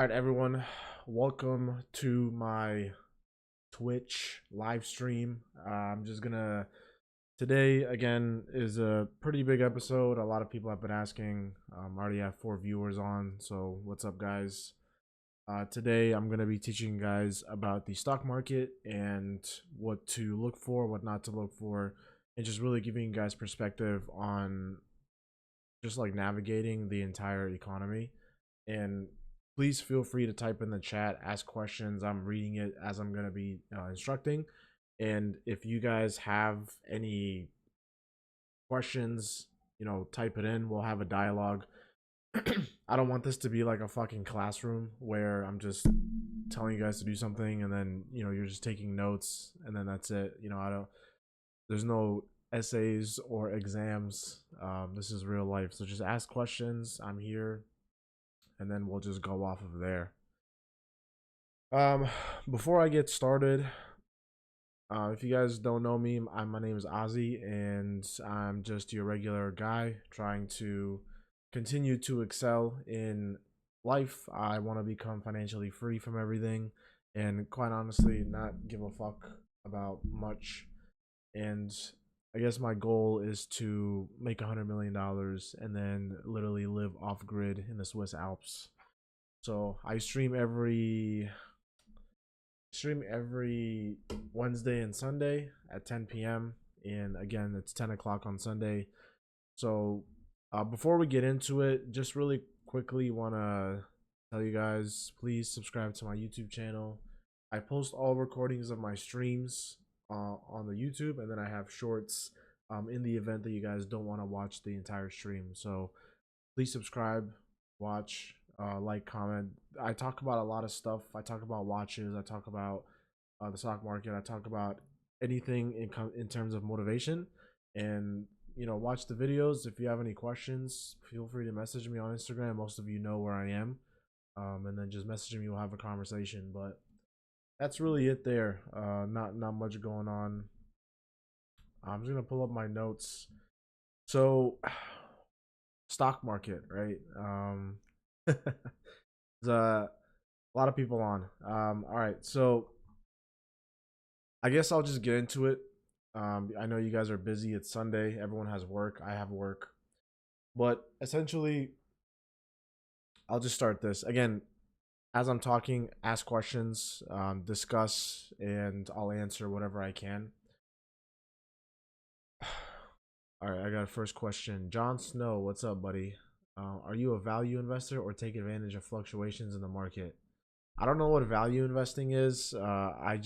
All right, everyone, welcome to my Twitch live stream. I'm just gonna today again is a pretty big episode. A lot of people have been asking. I already have 4 viewers on, so what's up, guys? Today I'm gonna be teaching you guys about the stock market and what to look for, what not to look for, and just really giving you guys perspective on just like navigating the entire economy. And please feel free to type in the chat, ask questions. I'm reading it as I'm going to be instructing. And if you guys have any questions, type it in. We'll have a dialogue. I don't want this to be like a fucking classroom where I'm just telling you guys to do something and then, you're just taking notes and then that's it. There's no essays or exams. This is real life. So just ask questions. I'm here and then we'll just go off of there. Um, Before I get started, if you guys don't know me, my name is Ozzy, and I'm just your regular guy trying to continue to excel in life. I want to become financially free from everything, and quite honestly, not give a fuck about much. And I guess my goal is to make $100 million and then literally live off grid in the Swiss Alps. So I stream every Wednesday and Sunday at 10 p.m. And again, it's 10 o'clock on Sunday. So before we get into it, just really quickly want to tell you guys, please subscribe to my YouTube channel. I post all recordings of my streams on the YouTube, and then I have shorts in the event that you guys don't want to watch the entire stream. So please subscribe, watch, like, comment. I talk about a lot of stuff. I talk about watches. I talk about the stock market. I talk about anything in terms of motivation. And watch the videos. If you have any questions, feel free to message me on Instagram. Most of you know where I am, and then just message me. We'll have a conversation. But that's really it there. Not much going on. I'm just gonna pull up my notes. So, stock market, right? There's a lot of people on. All right, so I guess I'll just get into it. I know you guys are busy. It's Sunday. Everyone has work. I have work. But essentially, I'll just start this. Again, as I'm talking, ask questions, discuss, and I'll answer whatever I can. All right, I got a first question. Jon Snow, what's up, buddy? Are you a value investor or take advantage of fluctuations in the market? I don't know what value investing is. I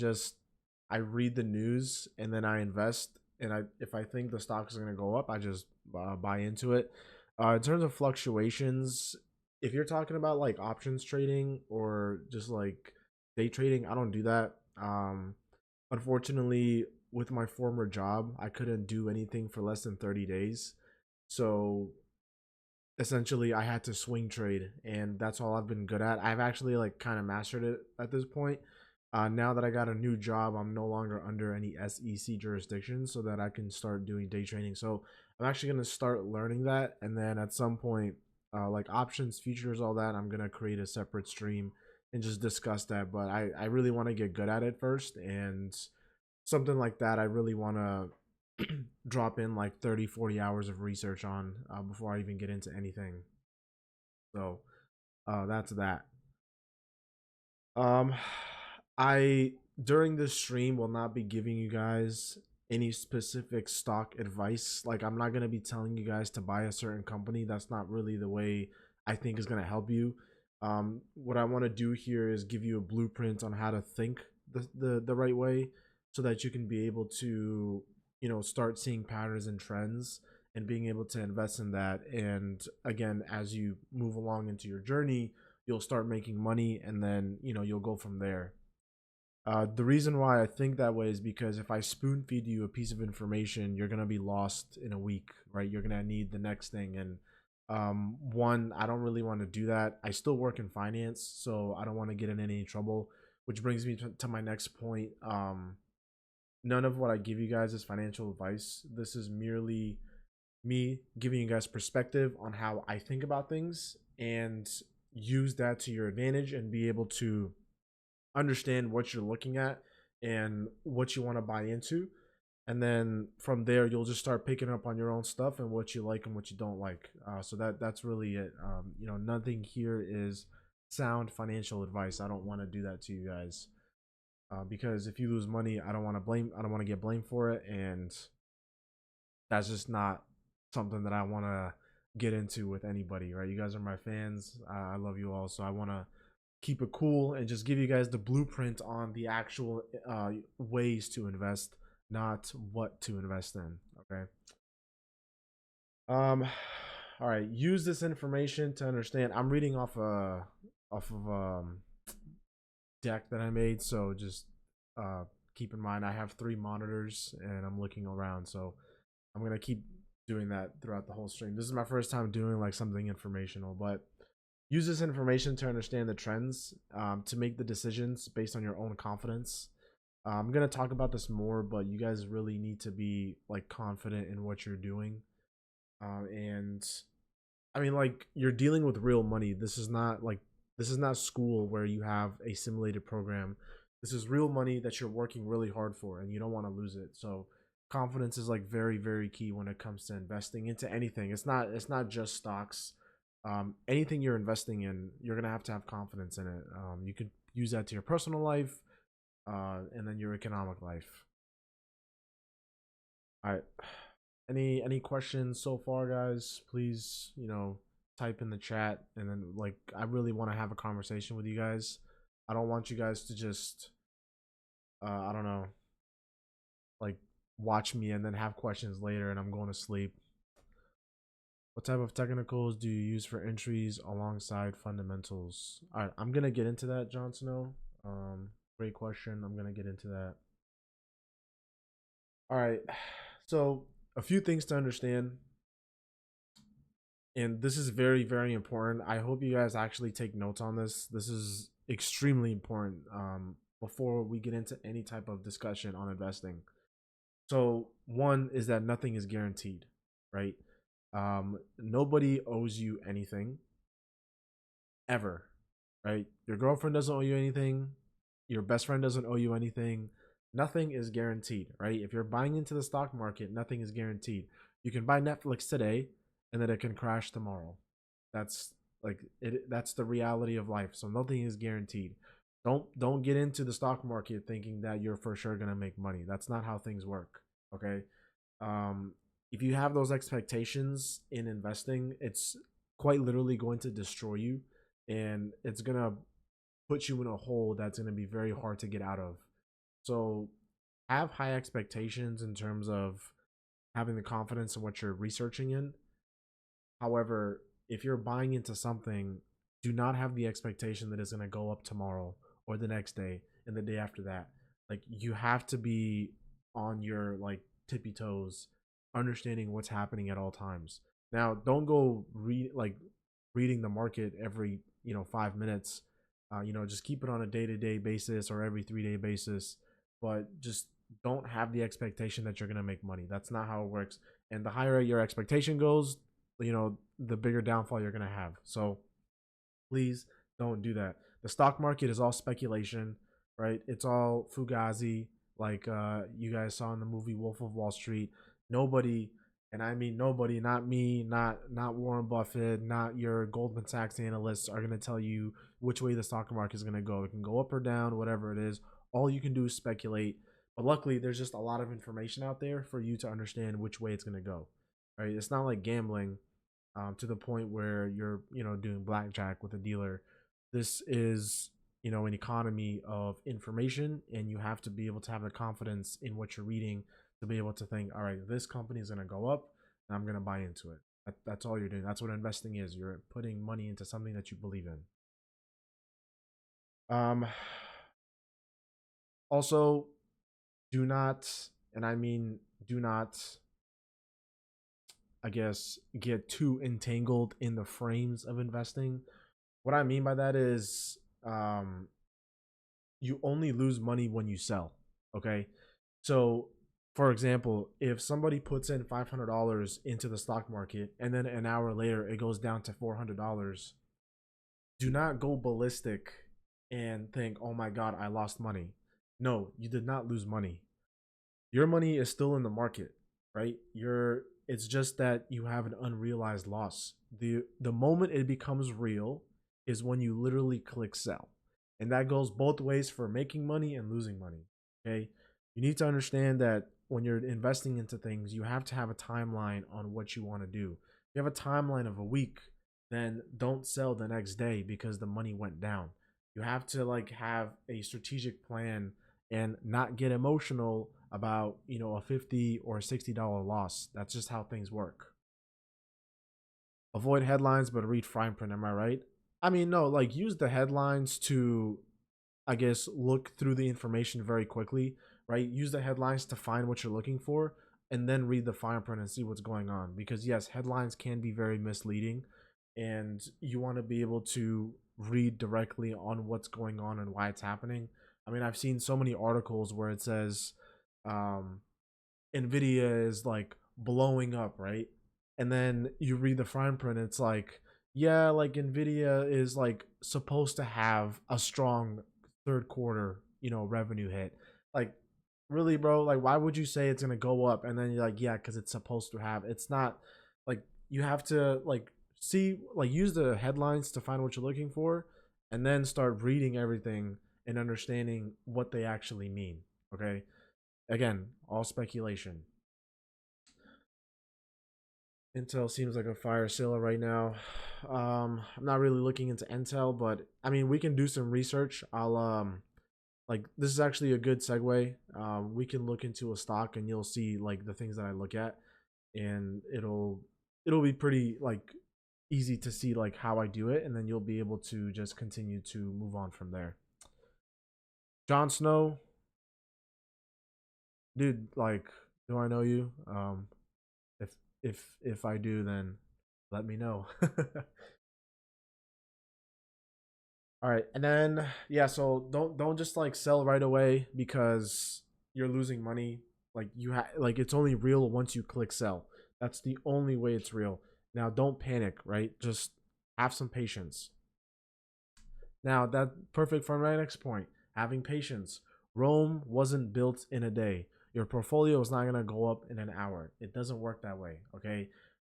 read the news and then I invest. And if I think the stock is going to go up, I just buy into it. In terms of fluctuations, if you're talking about like options trading or just like day trading, I don't do that. Unfortunately, with my former job, I couldn't do anything for less than 30 days. So essentially I had to swing trade, and that's all I've been good at. I've actually like kind of mastered it at this point. Now that I got a new job, I'm no longer under any SEC jurisdiction, so that I can start doing day trading. So I'm actually going to start learning that, and then at some point, like options, futures, all that, I'm going to create a separate stream and just discuss that. But I really want to get good at it first, and something like that I really want to drop in like 30-40 hours of research on before I even get into anything. So that's that. um I during this stream will not be giving you guys any specific stock advice. Like, I'm not going to be telling you guys to buy a certain company. That's not really the way I think is going to help you. What I want to do here is give you a blueprint on how to think the right way, so that you can be able to start seeing patterns and trends and being able to invest in that. And again, as you move along into your journey, you'll start making money, and then you'll go from there. The reason why I think that way is because if I spoon feed you a piece of information, you're gonna be lost in a week, right? You're gonna need the next thing, and one, I don't really want to do that. I still work in finance, so I don't want to get in any trouble. Which brings me to my next point. None of what I give you guys is financial advice. This is merely me giving you guys perspective on how I think about things, and use that to your advantage and be able to understand what you're looking at and what you want to buy into. And then from there, you'll just start picking up on your own stuff and what you like and what you don't like. So that's really it. Nothing here is sound financial advice. I don't want to do that to you guys, because if you lose money, I don't want to blame. I don't want to get blamed for it, and that's just not something that I want to get into with anybody. Right? You guys are my fans. I love you all, so I want to keep it cool and just give you guys the blueprint on the actual ways to invest, not what to invest in. Okay. All right. Use this information to understand. I'm reading off of deck that I made, so just keep in mind I have 3 monitors and I'm looking around, so I'm gonna keep doing that throughout the whole stream. This is my first time doing like something informational, but use this information to understand the trends, to make the decisions based on your own confidence. I'm gonna talk about this more, but you guys really need to be like confident in what you're doing. And I mean, like, you're dealing with real money. This is not school where you have a simulated program. This is real money that you're working really hard for, and you don't want to lose it. So confidence is like very very key when it comes to investing into anything. It's not just stocks. Anything you're investing in, you're gonna have to have confidence in it. You could use that to your personal life, and then your economic life. All right. Any questions so far, guys? Please, type in the chat, and then like I really want to have a conversation with you guys. I don't want you guys to just I don't know, like watch me and then have questions later and I'm going to sleep. What type of technicals do you use for entries alongside fundamentals? All right, I'm gonna get into that, Jon Snow. Great question. I'm gonna get into that. All right, so a few things to understand, and this is very very important. I hope you guys actually take notes on this. This is extremely important, before we get into any type of discussion on investing. So one is that nothing is guaranteed, right? Nobody owes you anything ever, right? Your girlfriend doesn't owe you anything. Your best friend doesn't owe you anything. Nothing is guaranteed, right? If you're buying into the stock market, nothing is guaranteed. You can buy Netflix today and then it can crash tomorrow. That's that's the reality of life. So nothing is guaranteed. Don't get into the stock market thinking that you're for sure going to make money. That's not how things work, okay? Um if you have those expectations in investing, it's quite literally going to destroy you, and it's going to put you in a hole that's going to be very hard to get out of. So have high expectations in terms of having the confidence in what you're researching in. However, if you're buying into something, do not have the expectation that it's going to go up tomorrow or the next day and the day after that. Like, you have to be on your like tippy toes, understanding what's happening at all times. Now, don't go reading the market every 5 minutes. Just keep it on a day-to-day basis or every 3-day basis, but just don't have the expectation that you're going to make money. That's not how it works. And the higher your expectation goes, the bigger downfall you're going to have. So please don't do that. The stock market is all speculation, right? It's all fugazi, like you guys saw in the movie Wolf of Wall Street. Nobody, and I mean nobody, not me, not Warren Buffett, not your Goldman Sachs analysts, are going to tell you which way the stock market is going to go. It can go up or down, whatever it is. All you can do is speculate. But luckily, there's just a lot of information out there for you to understand which way it's going to go, right? It's not like gambling, to the point where you're doing blackjack with a dealer. This is an economy of information, and you have to be able to have the confidence in what you're reading to be able to think, all right, this company is going to go up and I'm going to buy into it. That's all you're doing. That's what investing is. You're putting money into something that you believe in. Also, do not, and I mean do not, I guess, get too entangled in the frames of investing. What I mean by that is, you only lose money when you sell. Okay. So, for example, if somebody puts in $500 into the stock market and then an hour later it goes down to $400, do not go ballistic and think, oh my God, I lost money. No, you did not lose money. Your money is still in the market, right? It's just that you have an unrealized loss. The moment it becomes real is when you literally click sell. And that goes both ways for making money and losing money. Okay? You need to understand that when you're investing into things, you have to have a timeline on what you want to do. If you have a timeline of a week, then don't sell the next day because the money went down. You have to like have a strategic plan and not get emotional about, a $50 or $60 loss. That's just how things work. Avoid headlines but read fine print, am I right? I mean, no, like use the headlines to, I guess, look through the information very quickly, right? Use the headlines to find what you're looking for and then read the fine print and see what's going on, because yes, headlines can be very misleading, and you want to be able to read directly on what's going on and why it's happening. I mean, I've seen so many articles where it says um Nvidia is like blowing up, right? And then you read the fine print, it's like, yeah, like Nvidia is like supposed to have a strong third quarter, revenue hit. Like, really, bro? Like, why would you say it's gonna go up? And then you're like, yeah, because it's supposed to have. It's not. Like, you have to like see, like, use the headlines to find what you're looking for, and then start reading everything and understanding what they actually mean. Okay. Again, all speculation. Intel seems like a fire sale right now. I'm not really looking into Intel, but I mean, we can do some research. I'll like, this is actually a good segue. We can look into a stock and you'll see like the things that I look at, and it'll be pretty like easy to see like how I do it, and then you'll be able to just continue to move on from there. Jon Snow, dude, like, do I know you? If if I do, then let me know. All right, and then yeah, so don't just like sell right away because you're losing money. Like, like, it's only real once you click sell. That's the only way it's real. Now don't panic, right? Just have some patience. Now, that perfect for my next point. Having patience. Rome wasn't built in a day. Your portfolio is not going to go up in an hour. It doesn't work that way, okay?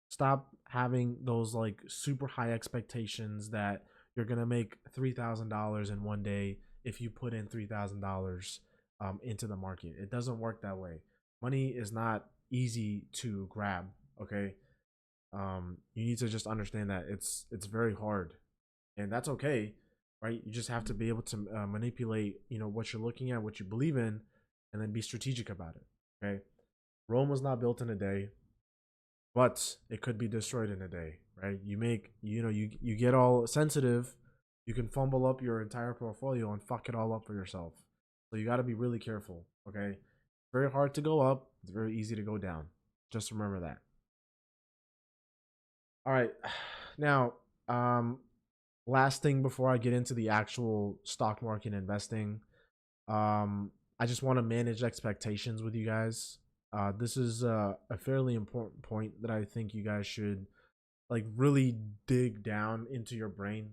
Stop having those like super high expectations that you're going to make $3,000 in one day if you put in $3,000 into the market. It doesn't work that way. Money is not easy to grab, okay? You need to just understand that it's very hard, and that's okay, right? You just have to be able to manipulate, what you're looking at, what you believe in, and then be strategic about it. Okay, Rome was not built in a day, but it could be destroyed in a day, right? You get all sensitive, you can fumble up your entire portfolio and fuck it all up for yourself. So you got to be really careful. Okay, very hard to go up. It's very easy to go down. Just remember that. All right, now, um, last thing before I get into the actual stock market investing, I just want to manage expectations with you guys. This is a fairly important point that I think you guys should like really dig down into your brain.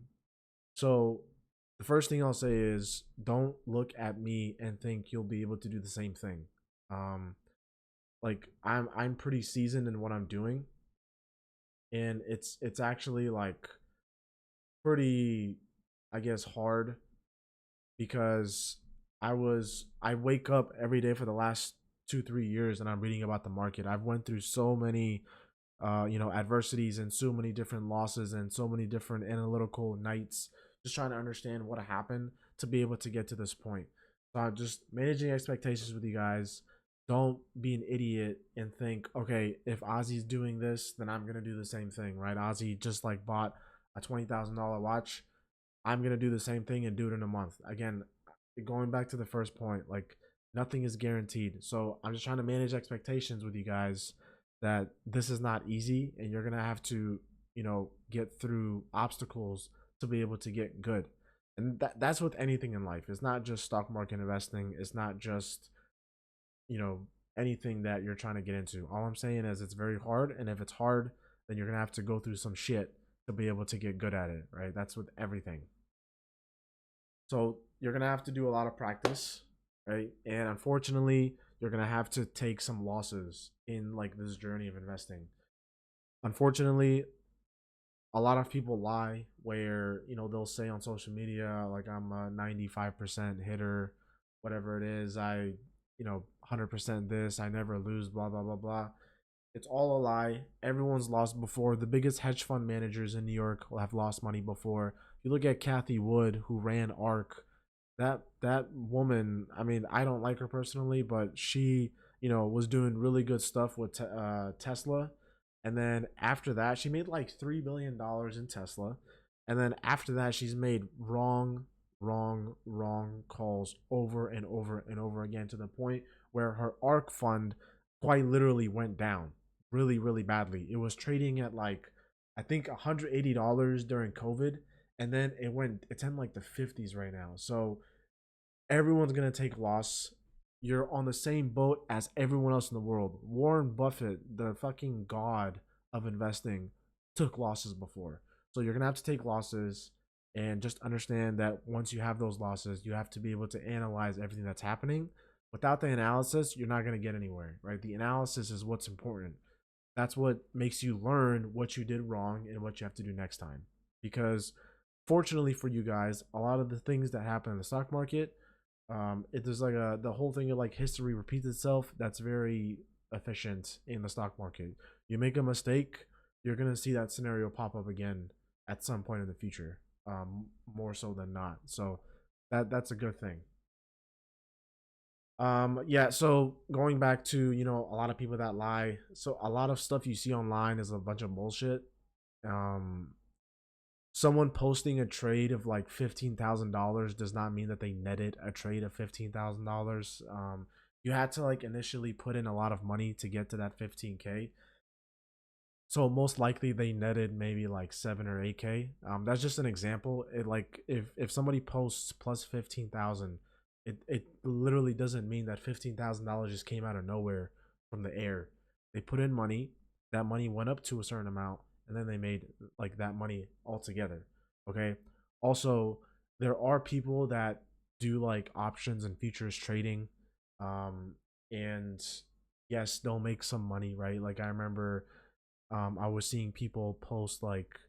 So the first thing I'll say is don't look at me and think you'll be able to do the same thing. Um, like, I'm pretty seasoned in what I'm doing, and it's actually like pretty, I guess, hard, because I wake up every day for the last 2 3 years and I'm reading about the market. I've went through so many adversities and so many different losses and so many different analytical nights, just trying to understand what happened to be able to get to this point. So I'm just managing expectations with you guys. Don't be an idiot and think, okay, if Ozzy's doing this, then I'm gonna do the same thing, right? Ozzy just like bought a $20,000 watch. I'm gonna do the same thing and do it in a month. Again, going back to the first point, like, nothing is guaranteed. So I'm just trying to manage expectations with you guys that this is not easy, and you're gonna have to, get through obstacles to be able to get good. And that's with anything in life. It's not just stock market investing. It's not just, you know, anything that you're trying to get into. All I'm saying is it's very hard, and if it's hard, then you're gonna have to go through some shit to be able to get good at it, right? That's with everything. So you're gonna have to do a lot of practice, right? And unfortunately, you're gonna have to take some losses in like this journey of investing. Unfortunately, a lot of people lie where they'll say on social media like I'm a 95% hitter, whatever it is. I 100% this. I never lose. Blah blah blah blah. It's all a lie. Everyone's lost before. The biggest hedge fund managers in New York will have lost money before. If you look at Kathy Wood, who ran ARK, that woman. I mean, I don't like her personally, but she was doing really good stuff with Tesla, and then after that, she made like $3 billion in Tesla, and then after that, she's made wrong calls over and over and over again to the point where her ARK fund quite literally went down really, really badly. It was trading at like I think $180 during COVID, and then it's in like the 50s right now. So everyone's gonna take loss. You're on the same boat as everyone else in the world. Warren Buffett, the fucking god of investing, took losses before. So you're gonna have to take losses and just understand that once you have those losses, you have to be able to analyze everything that's happening. Without the analysis, you're not gonna get anywhere, right? The analysis is what's important. That's what makes you learn what you did wrong and what you have to do next time. Because fortunately for you guys, a lot of the things that happen in the stock market, it there's like the whole thing of like history repeats itself. That's very efficient in the stock market. You make a mistake, you're gonna see that scenario pop up again at some point in the future, more so than not. So that's a good thing. Yeah, so going back to a lot of people that lie. So a lot of stuff you see online is a bunch of bullshit. um Someone posting a trade of like $15,000 does not mean that they netted a trade of $15,000. You had to like initially put in a lot of money to get to that 15K. So most likely they netted maybe like 7 or 8K. That's just an example. It like if somebody posts plus 15,000, it literally doesn't mean that $15,000 just came out of nowhere from the air. They put in money, that money went up to a certain amount, and then they made like that money altogether. Okay. Also, there are people that do like options and futures trading, um, and yes, they'll make some money, right? Like I remember I was seeing people post like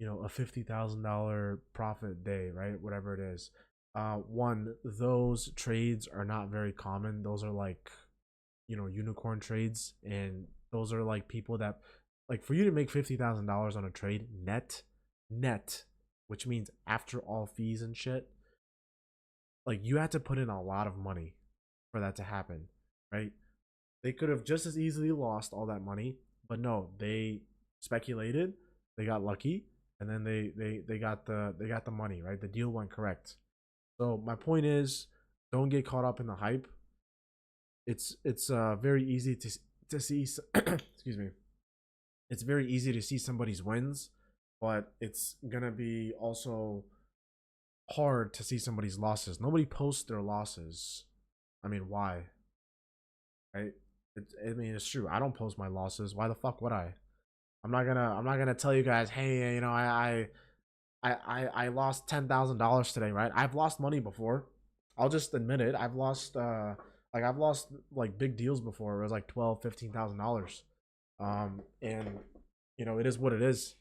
a $50,000 profit day, right? Whatever it is. One, those trades are not very common. Those are like unicorn trades, and those are like people that like for you to make $50,000 on a trade net, which means after all fees and shit. Like you had to put in a lot of money for that to happen, right? They could have just as easily lost all that money, but no, they speculated, they got lucky, and then they got the money, right? The deal went correct. So my point is, don't get caught up in the hype. It's very easy to see excuse me. It's very easy to see somebody's wins, but it's gonna be also hard to see somebody's losses. Nobody posts their losses. I mean, why? Right? I mean, it's true. I don't post my losses. Why the fuck would I? I'm not gonna tell you guys, hey, I lost $10,000 today, right? I've lost money before. I'll just admit it. I've lost like big deals before. It was like 12, $15,000. And it is what it is.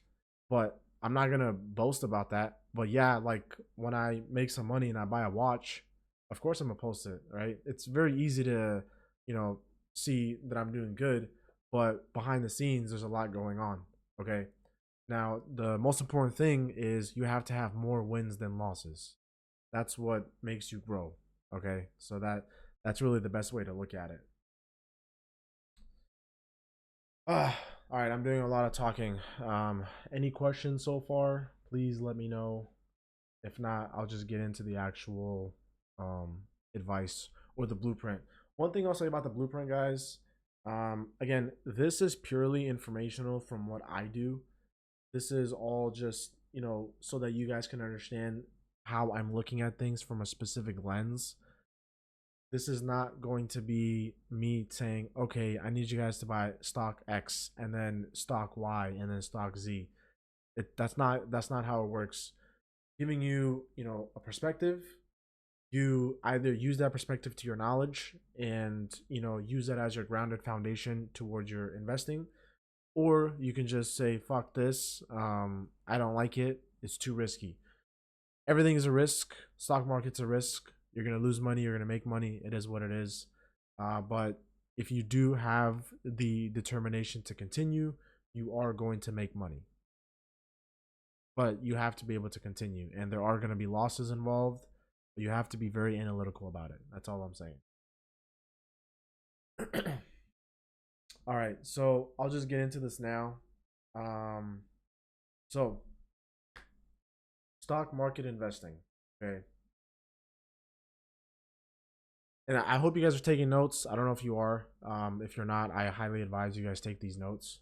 But I'm not gonna boast about that. But yeah, like when I make some money and I buy a watch, of course I'm gonna post it, right? It's very easy to, you know, see that I'm doing good, but behind the scenes there's a lot going on. Okay. Now the most important thing is you have to have more wins than losses. That's what makes you grow. Okay. So that's really the best way to look at it. All right, I'm doing a lot of talking. Any questions so far? Please let me know. If not, I'll just get into the actual advice or the blueprint. One thing I'll say about the blueprint, guys. Again, this is purely informational from what I do. This is all just so that you guys can understand how I'm looking at things from a specific lens. This is not going to be me saying, okay, I need you guys to buy stock X and then stock Y and then stock Z. That's not how it works. Giving you, a perspective, you either use that perspective to your knowledge and, use that as your grounded foundation towards your investing, or you can just say fuck this. I don't like it. It's too risky. Everything is a risk. Stock market's a risk. You're gonna lose money. You're gonna make money. It is what it is. But if you do have the determination to continue, you are going to make money. But you have to be able to continue, and there are going to be losses involved. But you have to be very analytical about it. That's all I'm saying. All right, so I'll just get into this now. Um, so stock market investing. Okay, and I hope you guys are taking notes. I don't know if you are. If you're not, I highly advise you guys take these notes.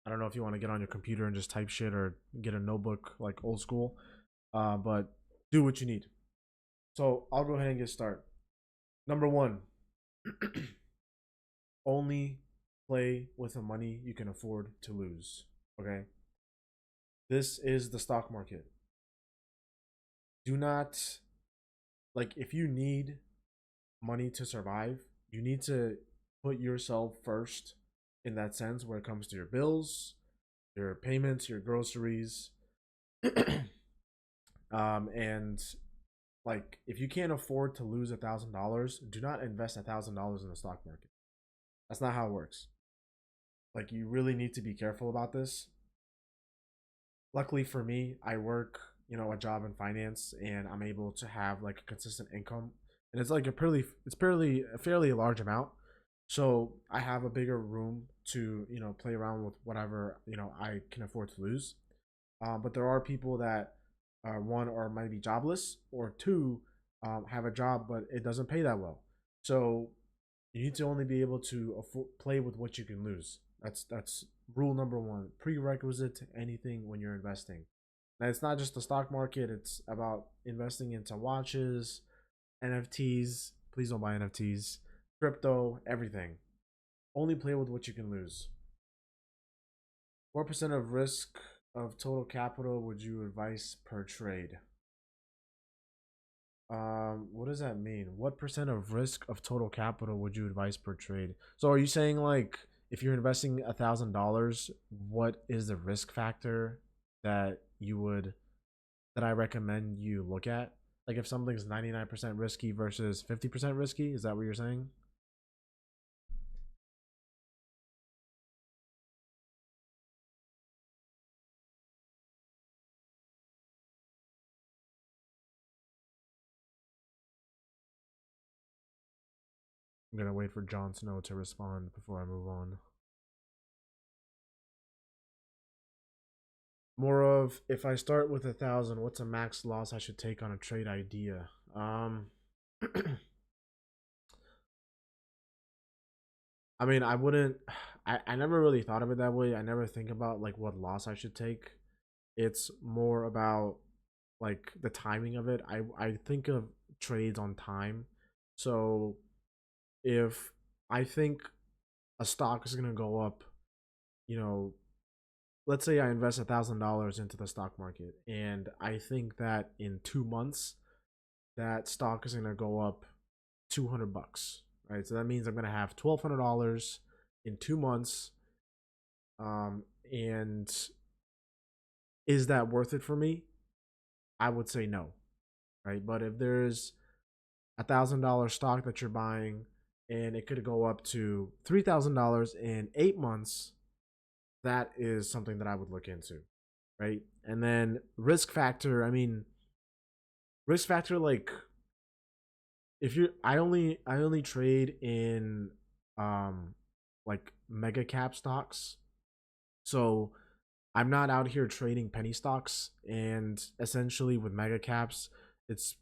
I don't know if you want to get on your computer and just type shit or get a notebook like old school. But do what you need. So I'll go ahead and get started. Number one, only play with the money you can afford to lose. Okay. This is the stock market. Do not, like, if you need money to survive, you need to put yourself first in that sense where it comes to your bills, your payments, your groceries. And like, if you can't afford to lose $1,000, do not invest $1,000 in the stock market. That's not how it works. Like, you really need to be careful about this. Luckily for me, I work, a job in finance, and I'm able to have like a consistent income, and it's like a fairly large amount. So I have a bigger room to, play around with whatever, I can afford to lose. But there are people that, one, or might be jobless, or two, have a job but it doesn't pay that well. So you need to only be able to play with what you can lose. That's rule number one, prerequisite to anything when you're investing. Now, it's not just the stock market. It's about investing into watches, NFTs. Please don't buy NFTs. Crypto, everything. Only play with what you can lose. 4% of risk of total capital would you advise per trade? What does that mean? What percent of risk of total capital would you advise per trade? So are you saying, like, if you're investing $1,000, what is the risk factor that you would that I recommend you look at? Like, if something's 99% risky versus 50% risky, is that what you're saying? I'm gonna wait for Jon Snow to respond before I move on. More of, if I start with 1,000, what's a max loss I should take on a trade idea? I mean, I wouldn't. I never really thought of it that way. I never think about like what loss I should take. It's more about like the timing of it. I think of trades on time. So if I think a stock is gonna go up, you know, let's say I invest $1,000 into the stock market, and I think that in 2 months that stock is gonna go up $200, right? So that means I'm gonna have $1,200 in 2 months. And is that worth it for me? I would say no, right? But if there's $1,000 stock that you're buying and it could go up to $3,000 in 8 months, that is something that I would look into, right? And then risk factor, I mean, risk factor, like, if you I only trade in like mega cap stocks. So I'm not out here trading penny stocks, and essentially with mega caps, it's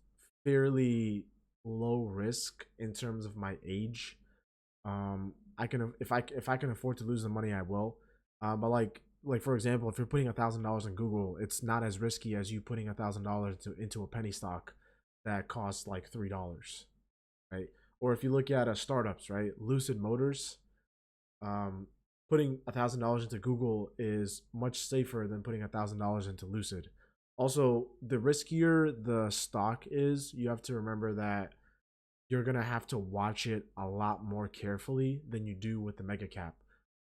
fairly low risk in terms of my age. I can, if I can afford to lose the money, I will. But like for example, if you're putting $1,000 in Google, it's not as risky as you putting $1,000 into a penny stock that costs like $3, right? Or if you look at startups, right? Lucid Motors, putting $1,000 into Google is much safer than putting $1,000 into Lucid. Also, the riskier the stock is, you have to remember that you're gonna have to watch it a lot more carefully than you do with the mega cap.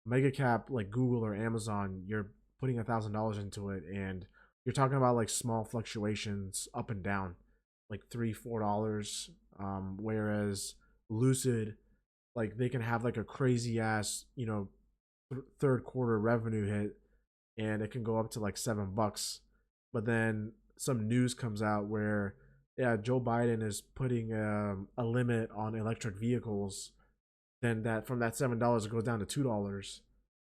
Mega cap like Google or Amazon, you're putting $1,000 into it, and you're talking about like small fluctuations up and down, like $3 4. Whereas Lucid, like they can have like a crazy ass, third quarter revenue hit, and it can go up to like $7. But then some news comes out where, yeah, Joe Biden is putting a limit on electric vehicles. Then that from that $7 it goes down to $2.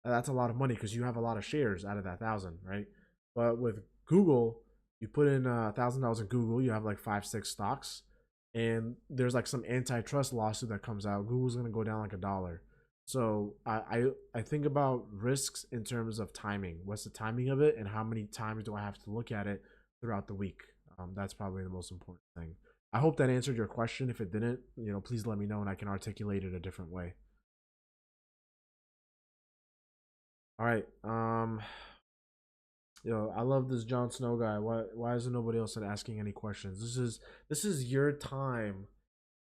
That's a lot of money because you have a lot of shares out of that thousand, right? But with Google, you put in $1,000 in Google, you have like 5 6 stocks, and there's like some antitrust lawsuit that comes out. Google's gonna go down like $1. So I think about risks in terms of timing. What's the timing of it, and how many times do I have to look at it throughout the week? That's probably the most important thing. I hope that answered your question. If it didn't, please let me know and I can articulate it a different way. All right. I love this Jon Snow guy. Why isn't nobody else asking any questions? This is your time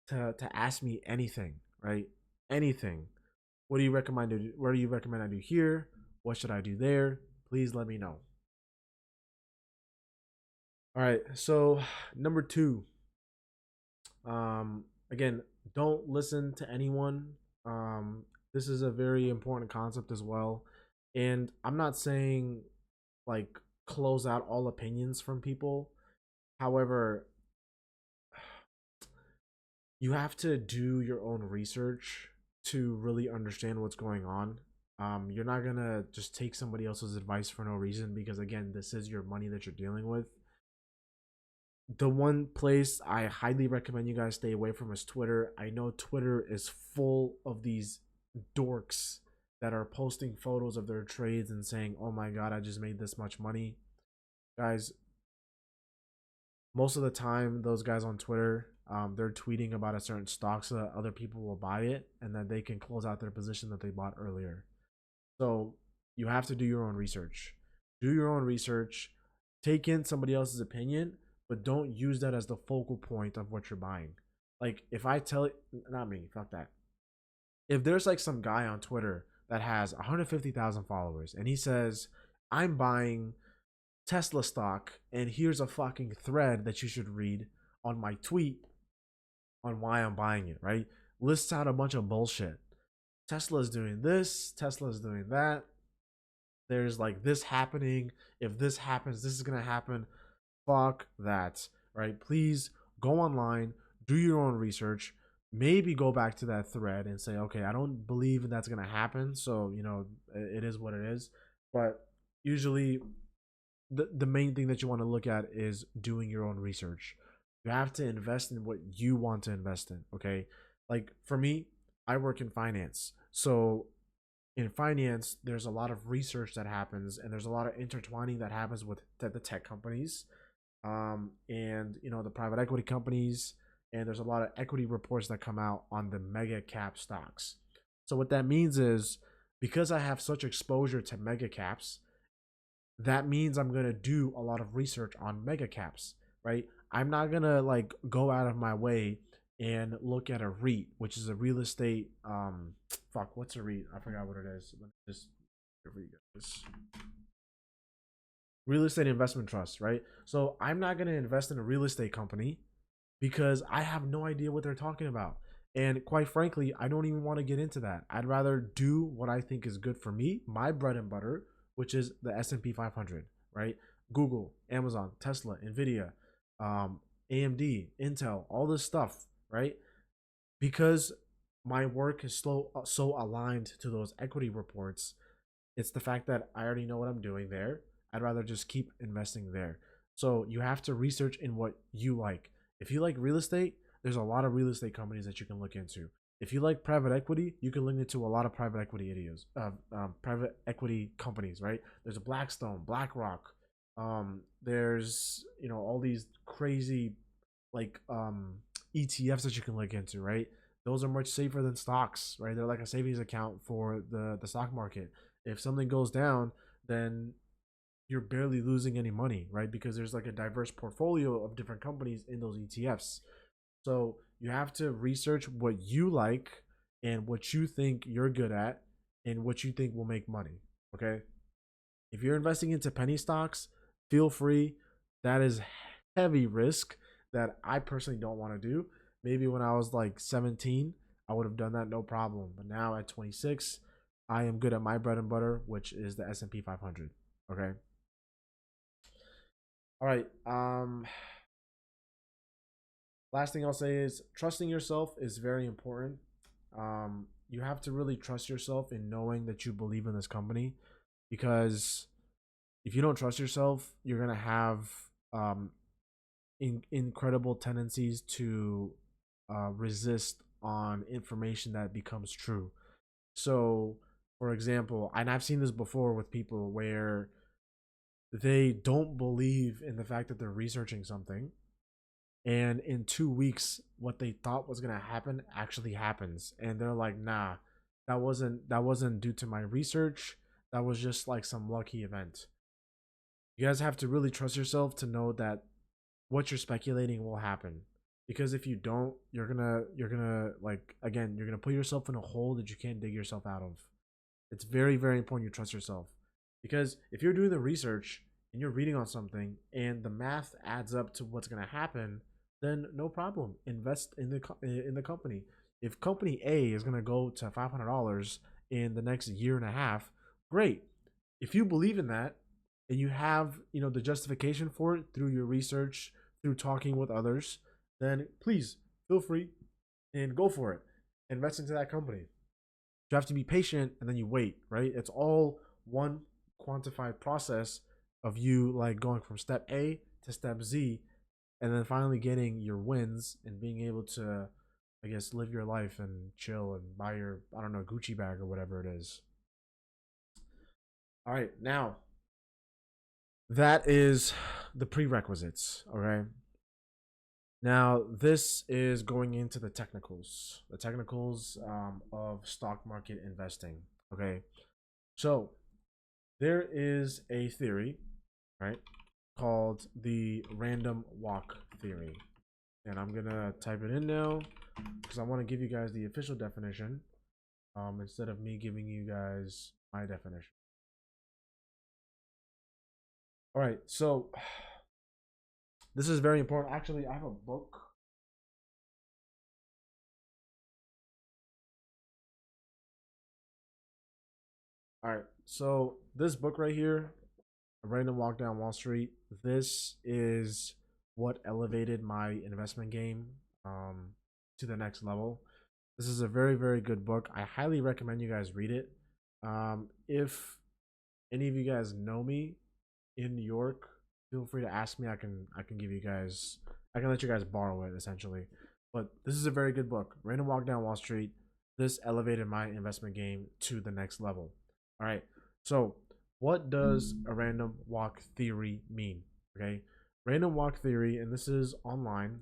to ask me anything, right? Anything. What do you recommend? Where do you recommend I do here? What should I do there? Please let me know. All right. So number two. Again, don't listen to anyone. This is a very important concept as well, and I'm not saying like close out all opinions from people. However, you have to do your own research to really understand what's going on. You're not gonna just take somebody else's advice for no reason, because again, this is your money that you're dealing with. The one place I highly recommend you guys stay away from is Twitter. I know Twitter is full of these dorks that are posting photos of their trades and saying, "Oh my god, I just made this much money." Guys, most of the time those guys on Twitter, they're tweeting about a certain stock so that other people will buy it, and then they can close out their position that they bought earlier. So you have to do your own research. Do your own research. Take in somebody else's opinion, but don't use that as the focal point of what you're buying. Like if I tell it, not me, fuck that. If there's like some guy on Twitter that has 150,000 followers and he says, "I'm buying Tesla stock, and here's a fucking thread that you should read on my tweet on why I'm buying it," right? Lists out a bunch of bullshit. Tesla's doing this, Tesla's doing that. There's like this happening. If this happens, this is gonna happen. Fuck that, right? Please go online, do your own research, maybe go back to that thread and say, okay, I don't believe that's gonna happen, so it is what it is. But usually the main thing that you want to look at is doing your own research. You have to invest in what you want to invest in, okay? Like for me, I work in finance. So in finance, there's a lot of research that happens, and there's a lot of intertwining that happens with the tech companies, and the private equity companies, and there's a lot of equity reports that come out on the mega cap stocks. So what that means is, because I have such exposure to mega caps, that means I'm gonna do a lot of research on mega caps, right? I'm not gonna like go out of my way and look at a REIT, which is a real estate. Fuck, what's a REIT? I forgot what it is. Let me just for you guys. Real estate investment trust, right? So I'm not gonna invest in a real estate company because I have no idea what they're talking about. And quite frankly, I don't even want to get into that. I'd rather do what I think is good for me, my bread and butter, which is the S&P 500, right? Google, Amazon, Tesla, Nvidia, AMD, Intel, all this stuff, right? Because my work is so aligned to those equity reports, it's the fact that I already know what I'm doing there. I'd rather just keep investing there. So you have to research in what you like. If you like real estate, there's a lot of real estate companies that you can look into. If you like private equity, you can look into a lot of private equity ideas, private equity companies, right? There's a Blackstone, BlackRock. There's all these crazy like ETFs that you can look into, right? those are much safer than stocks, right? They're like a savings account for the stock market. If something goes down, then you're barely losing any money, right? Because there's like a diverse portfolio of different companies in those ETFs. So you have to research what you like and what you think you're good at and what you think will make money. Okay. If you're investing into penny stocks, feel free. That is heavy risk that I personally don't want to do. Maybe when I was like 17, I would have done that no problem. But now at 26, I am good at my bread and butter, which is the S&P 500. Okay. All right. Last thing I'll say is trusting yourself is very important. You have to really trust yourself in knowing that you believe in this company, because if you don't trust yourself, you're gonna have incredible tendencies to resist on information that becomes true. So, for example, and I've seen this before with people where they don't believe in the fact that they're researching something, and in 2 weeks what they thought was going to happen actually happens, and they're like, nah, that wasn't due to my research, that was just like some lucky event. You guys have to really trust yourself to know that what you're speculating will happen, because if you don't, you're gonna like, again, you're gonna put yourself in a hole that you can't dig yourself out of. It's very, very important you trust yourself, because if you're doing the research and you're reading on something and the math adds up to what's going to happen, then no problem. Invest in the company. If company A is going to go to $500 in the next year and a half, great. If you believe in that and you have, the justification for it through your research, through talking with others, then please feel free and go for it. Invest into that company. You have to be patient and then you wait, right? It's all one quantified process of you like going from step A to step Z, and then finally getting your wins and being able to, I guess, live your life and chill and buy your, I don't know, Gucci bag or whatever it is. All right, now that is the prerequisites. Okay. Now this is going into the technicals of stock market investing. Okay. So there is a theory, right, called the random walk theory. And I'm gonna type it in now because I want to give you guys the official definition, instead of me giving you guys my definition. All right, so this is very important. Actually, I have a book. All right, so this book right here, A Random Walk Down Wall Street, this is what elevated my investment game to the next level. This is a very, very good book. I highly recommend you guys read it. If any of you guys know me in New York, feel free to ask me. I can give you guys, I can let you guys borrow it essentially. But this is a very good book. Random Walk Down Wall Street. This elevated my investment game to the next level. All right. So, what does a random walk theory mean? Okay. Random walk theory, and this is online,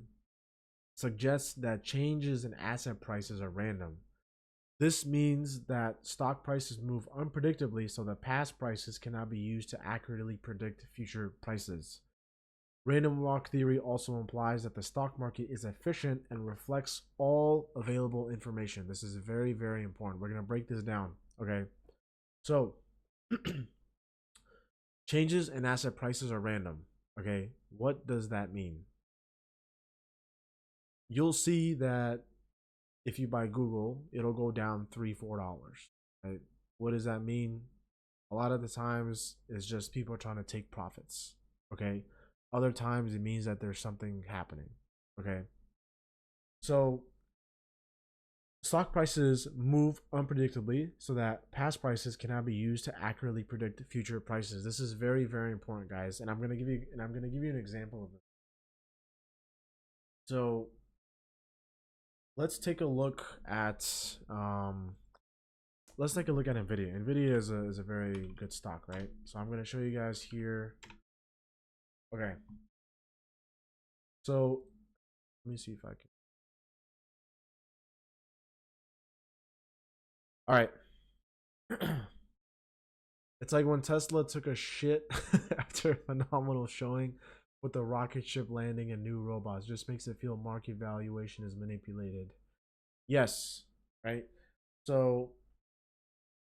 suggests that changes in asset prices are random. This means that stock prices move unpredictably, so that past prices cannot be used to accurately predict future prices. Random walk theory also implies that the stock market is efficient and reflects all available information. This is very, very important. We're going to break this down. Okay. So, changes in asset prices are random. Okay. What does that mean? You'll see that if you buy Google, it'll go down $3, $4. Right? What does that mean? A lot of the times it's just people trying to take profits. Okay. Other times it means that there's something happening. Okay. So stock prices move unpredictably so that past prices cannot be used to accurately predict future prices. This is very, very important, guys. And I'm gonna give you an example of it. So let's take a look at Nvidia. Nvidia is a very good stock, right? So I'm going to show you guys here. Okay. So let me see if I can. All right. It's like when Tesla took a shit after a phenomenal showing with the rocket ship landing and new robots. Just makes it feel market valuation is manipulated. Yes, right? So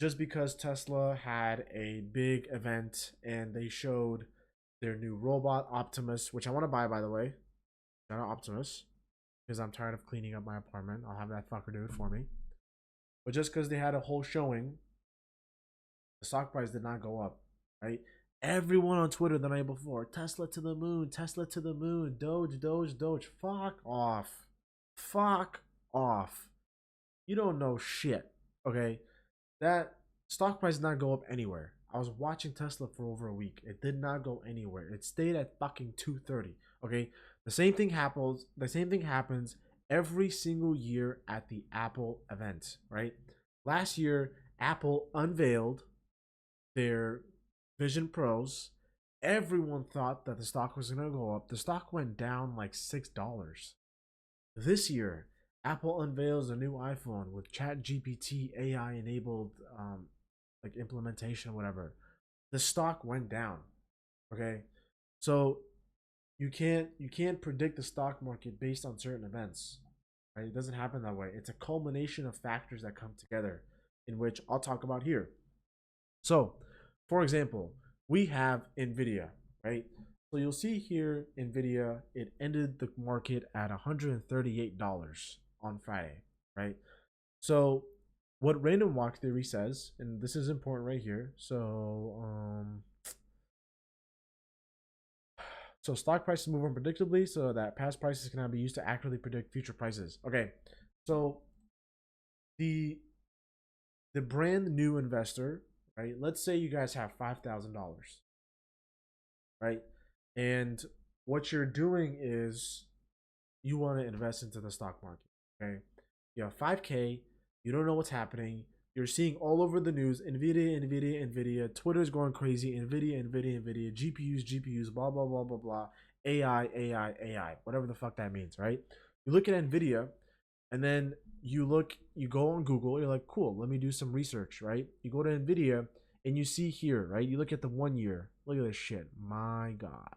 just because Tesla had a big event and they showed their new robot Optimus, which I want to buy by the way, not Optimus, because I'm tired of cleaning up my apartment. I'll have that fucker do it for me. But just because they had a whole showing, the stock price did not go up, right? Everyone on Twitter the night before, Tesla to the moon, Tesla to the moon, Doge, Doge, Doge. Fuck off. Fuck off. You don't know shit, okay? That stock price did not go up anywhere. I was watching Tesla for over a week. It did not go anywhere. It stayed at fucking 230. Okay? The same thing happens every single year at the Apple event, right? Last year, Apple unveiled their Vision Pros. Everyone thought that the stock was going to go up. The stock went down like $6. This year, Apple unveils a new iPhone with Chat GPT AI enabled like implementation, whatever. The stock went down. Okay, so you can't predict the stock market based on certain events. Right? It doesn't happen that way. It's a culmination of factors that come together, in which I'll talk about here. So, for example, we have Nvidia, right? So you'll see here Nvidia, it ended the market at $138 on Friday, right? So what random walk theory says, and this is important right here. So stock prices move unpredictably, so that past prices cannot be used to accurately predict future prices. Okay, so the brand new investor, right? Let's say you guys have $5,000, right? And what you're doing is you want to invest into the stock market. Okay. You have 5K, you don't know what's happening. You're seeing all over the news Nvidia, Twitter's going crazy, Nvidia, GPUs, blah, blah, blah, blah, blah, AI, whatever the fuck that means, right? You look at Nvidia and then you go on Google, you're like, cool, let me do some research, right? You go to Nvidia and you see here, right? You look at the 1 year, look at this shit. My God,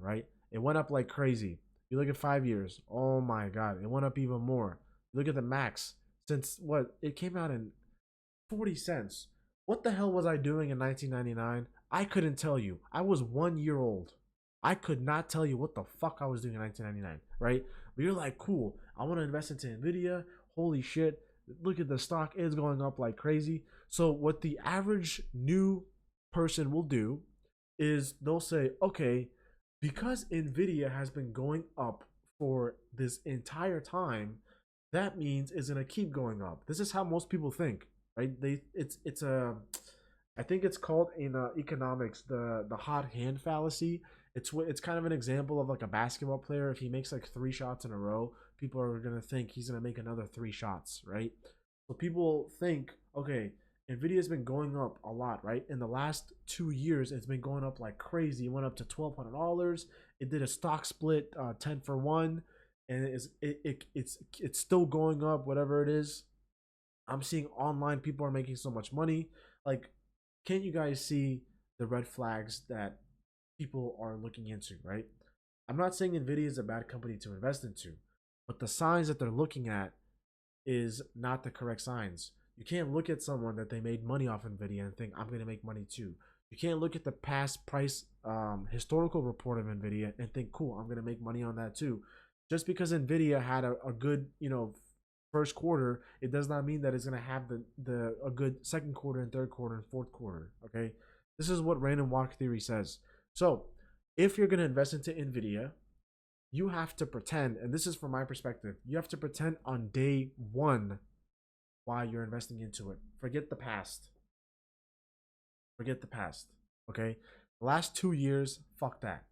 right? It went up like crazy. You look at 5 years, oh my God, it went up even more. You look at the max, since what? It came out in 40 cents. What the hell was I doing in 1999? I couldn't tell you. I was 1 year old. I could not tell you what the fuck I was doing in 1999, right? But you're like, cool, I want to invest into Nvidia. Holy shit, look at the stock, it's going up like crazy. So, what the average new person will do is they'll say, okay, because Nvidia has been going up for this entire time, that means it's gonna keep going up. This is how most people think, right? It's a I think it's called in economics the hot hand fallacy. It's kind of an example of like a basketball player. If he makes like 3 shots in a row, people are gonna think he's gonna make another 3 shots, right? So people think, okay, Nvidia's been going up a lot, right? In the last 2 years, it's been going up like crazy. It went up to $1,200. It did a stock split, 10-for-1, and it's still going up. Whatever it is, I'm seeing online people are making so much money. Like, can't you guys see the red flags that people are looking into, right? I'm not saying Nvidia is a bad company to invest into, but the signs that they're looking at is not the correct signs. You can't look at someone that they made money off Nvidia and think I'm going to make money too. You can't look at the past price historical report of Nvidia and think, cool, I'm going to make money on that too. Just because Nvidia had a good, first quarter, it does not mean that it's going to have the a good second quarter and third quarter and fourth quarter. Okay, this is what random walk theory says. So if you're going to invest into Nvidia, you have to pretend, and this is from my perspective, you have to pretend on day one why you're investing into it. Forget the past. Forget the past. Okay? The last 2 years, fuck that.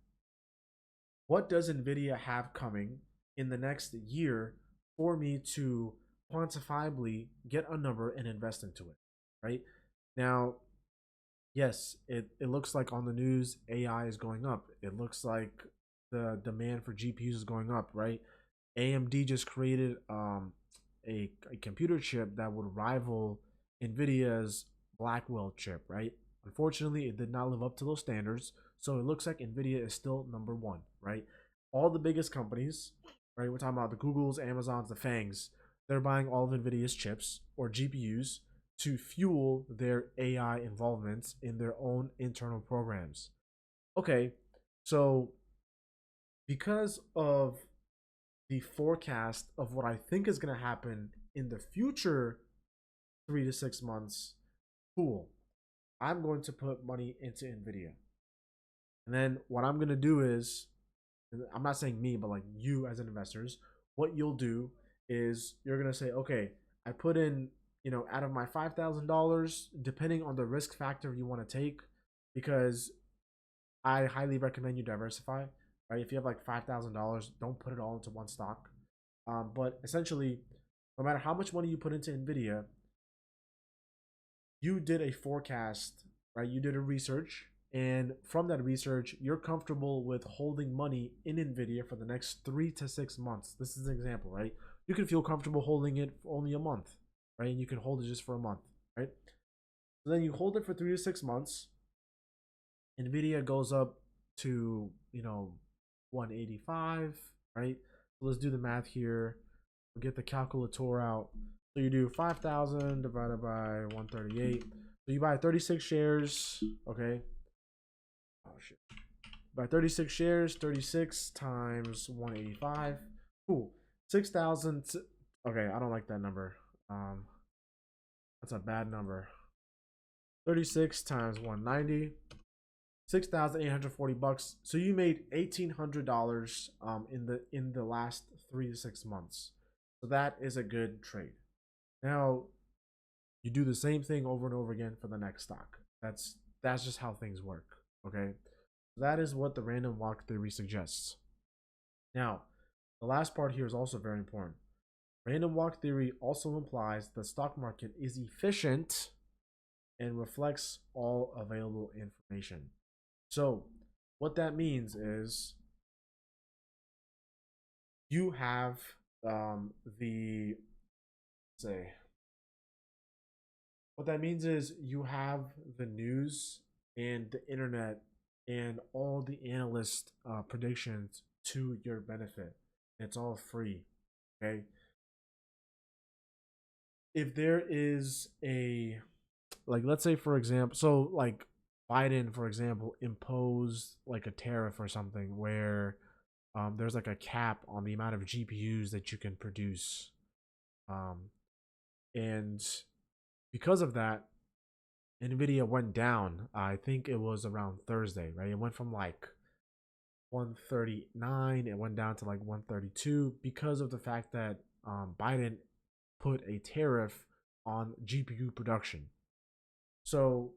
What does Nvidia have coming in the next year for me to quantifiably get a number and invest into it? Right? Now, yes, it looks like on the news AI is going up. It looks like the demand for GPUs is going up, right? AMD just created a computer chip that would rival Nvidia's Blackwell chip, right? Unfortunately, it did not live up to those standards, so it looks like Nvidia is still number one, right? All the biggest companies, right? We're talking about the Googles, Amazons, the Fangs. They're buying all of Nvidia's chips or GPUs to fuel their AI involvements in their own internal programs. Okay, so because of the forecast of what I think is going to happen in the future 3 to 6 months, cool. I'm going to put money into Nvidia. And then what I'm going to do is, I'm not saying me, but like you as investors, what you'll do is you're going to say, okay, I put in, out of my $5,000, depending on the risk factor you want to take, because I highly recommend you diversify, right? If you have like $5,000, don't put it all into one stock. But essentially, no matter how much money you put into Nvidia, you did a forecast, right? You did a research, and from that research, you're comfortable with holding money in Nvidia for the next 3 to 6 months. This is an example, right? You can feel comfortable holding it for only a month, right? And you can hold it just for a month, right? So then you hold it for 3 to 6 months. Nvidia goes up to 185, right? So let's do the math here. We'll get the calculator out. So you do 5,000 divided by 138. So you buy 36 shares, okay? Oh shit. Buy 36 shares, 36 times 185. Cool. 6,000. Okay, I don't like that number. That's a bad number. 36 times 190. $6,840. So you made $1,800 in the last 3 to 6 months. So that is a good trade. Now you do the same thing over and over again for the next stock. That's just how things work. Okay, that is what the random walk theory suggests. Now, the last part here is also very important. Random walk theory also implies the stock market is efficient and reflects all available information. So what that means is you have the say what that means is you have the news and the internet and all the analyst predictions to your benefit. It's all free. Okay, if there is a, like, let's say for example, so like Biden, for example, imposed like a tariff or something where there's like a cap on the amount of GPUs that you can produce. And because of that, Nvidia went down. I think it was around Thursday, right? It went from like 139, it went down to like 132 because of the fact that Biden put a tariff on GPU production. So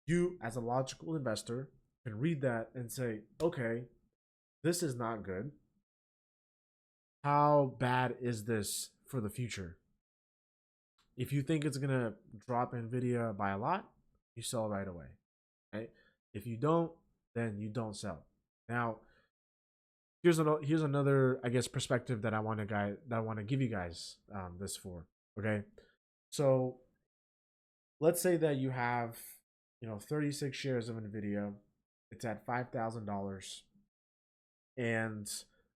you, as a logical investor, can read that and say, okay, this is not good. How bad is this for the future? If you think it's going to drop Nvidia by a lot, you sell right away. Right? If you don't, then you don't sell. Now, here's another, I guess, perspective that I want to give you guys this for. Okay, so let's say that you have 36 shares of Nvidia. It's at $5,000, and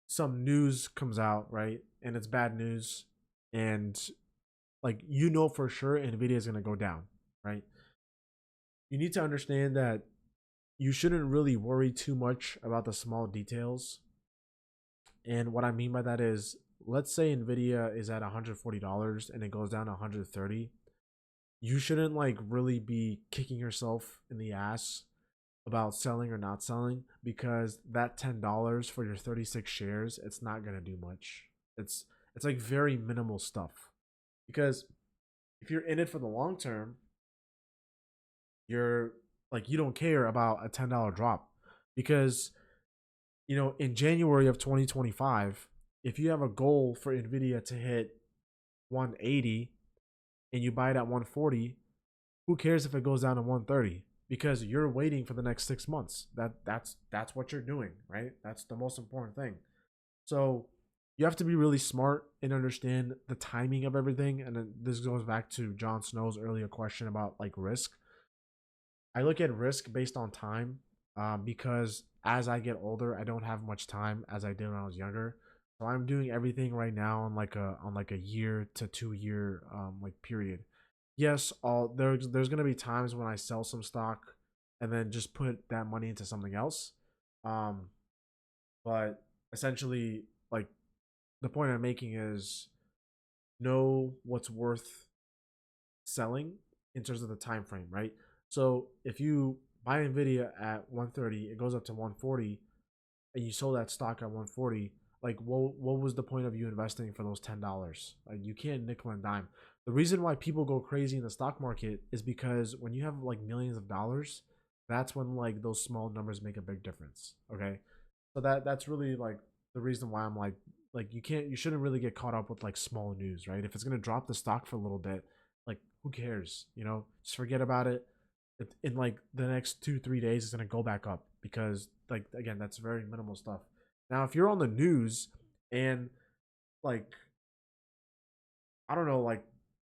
some news comes out, right? And it's bad news, and like for sure Nvidia is going to go down, right? You need to understand that you shouldn't really worry too much about the small details. And what I mean by that is, let's say Nvidia is at $140 and it goes down to $130. You shouldn't like really be kicking yourself in the ass about selling or not selling, because that $10 for your 36 shares, it's not going to do much. It's like very minimal stuff. Because if you're in it for the long term, you're like, you don't care about a $10 drop. Because in January of 2025, if you have a goal for Nvidia to hit 180 and you buy it at 140, who cares if it goes down to 130? Because you're waiting for the next 6 months. That's what you're doing, right? That's the most important thing. So you have to be really smart and understand the timing of everything. And then this goes back to Jon Snow's earlier question about like risk. I look at risk based on time, because as I get older, I don't have much time as I did when I was younger. So I'm doing everything right now on like a year to 2 year like period. Yes, all there's gonna be times when I sell some stock and then just put that money into something else. Um, but essentially, like the point I'm making is know what's worth selling in terms of the time frame, right? So if you buy Nvidia at 130, it goes up to 140, and you sold that stock at 140. Like, what was the point of you investing for those $10? Like, you can't nickel and dime. The reason why people go crazy in the stock market is because when you have like millions of dollars, that's when like those small numbers make a big difference. Okay, so that's really like the reason why I'm like you shouldn't really get caught up with like small news, right? If it's gonna drop the stock for a little bit, like who cares? Just forget about it. In like the next 2-3 days, it's gonna go back up because like again, that's very minimal stuff. Now, if you're on the news and like I don't know, like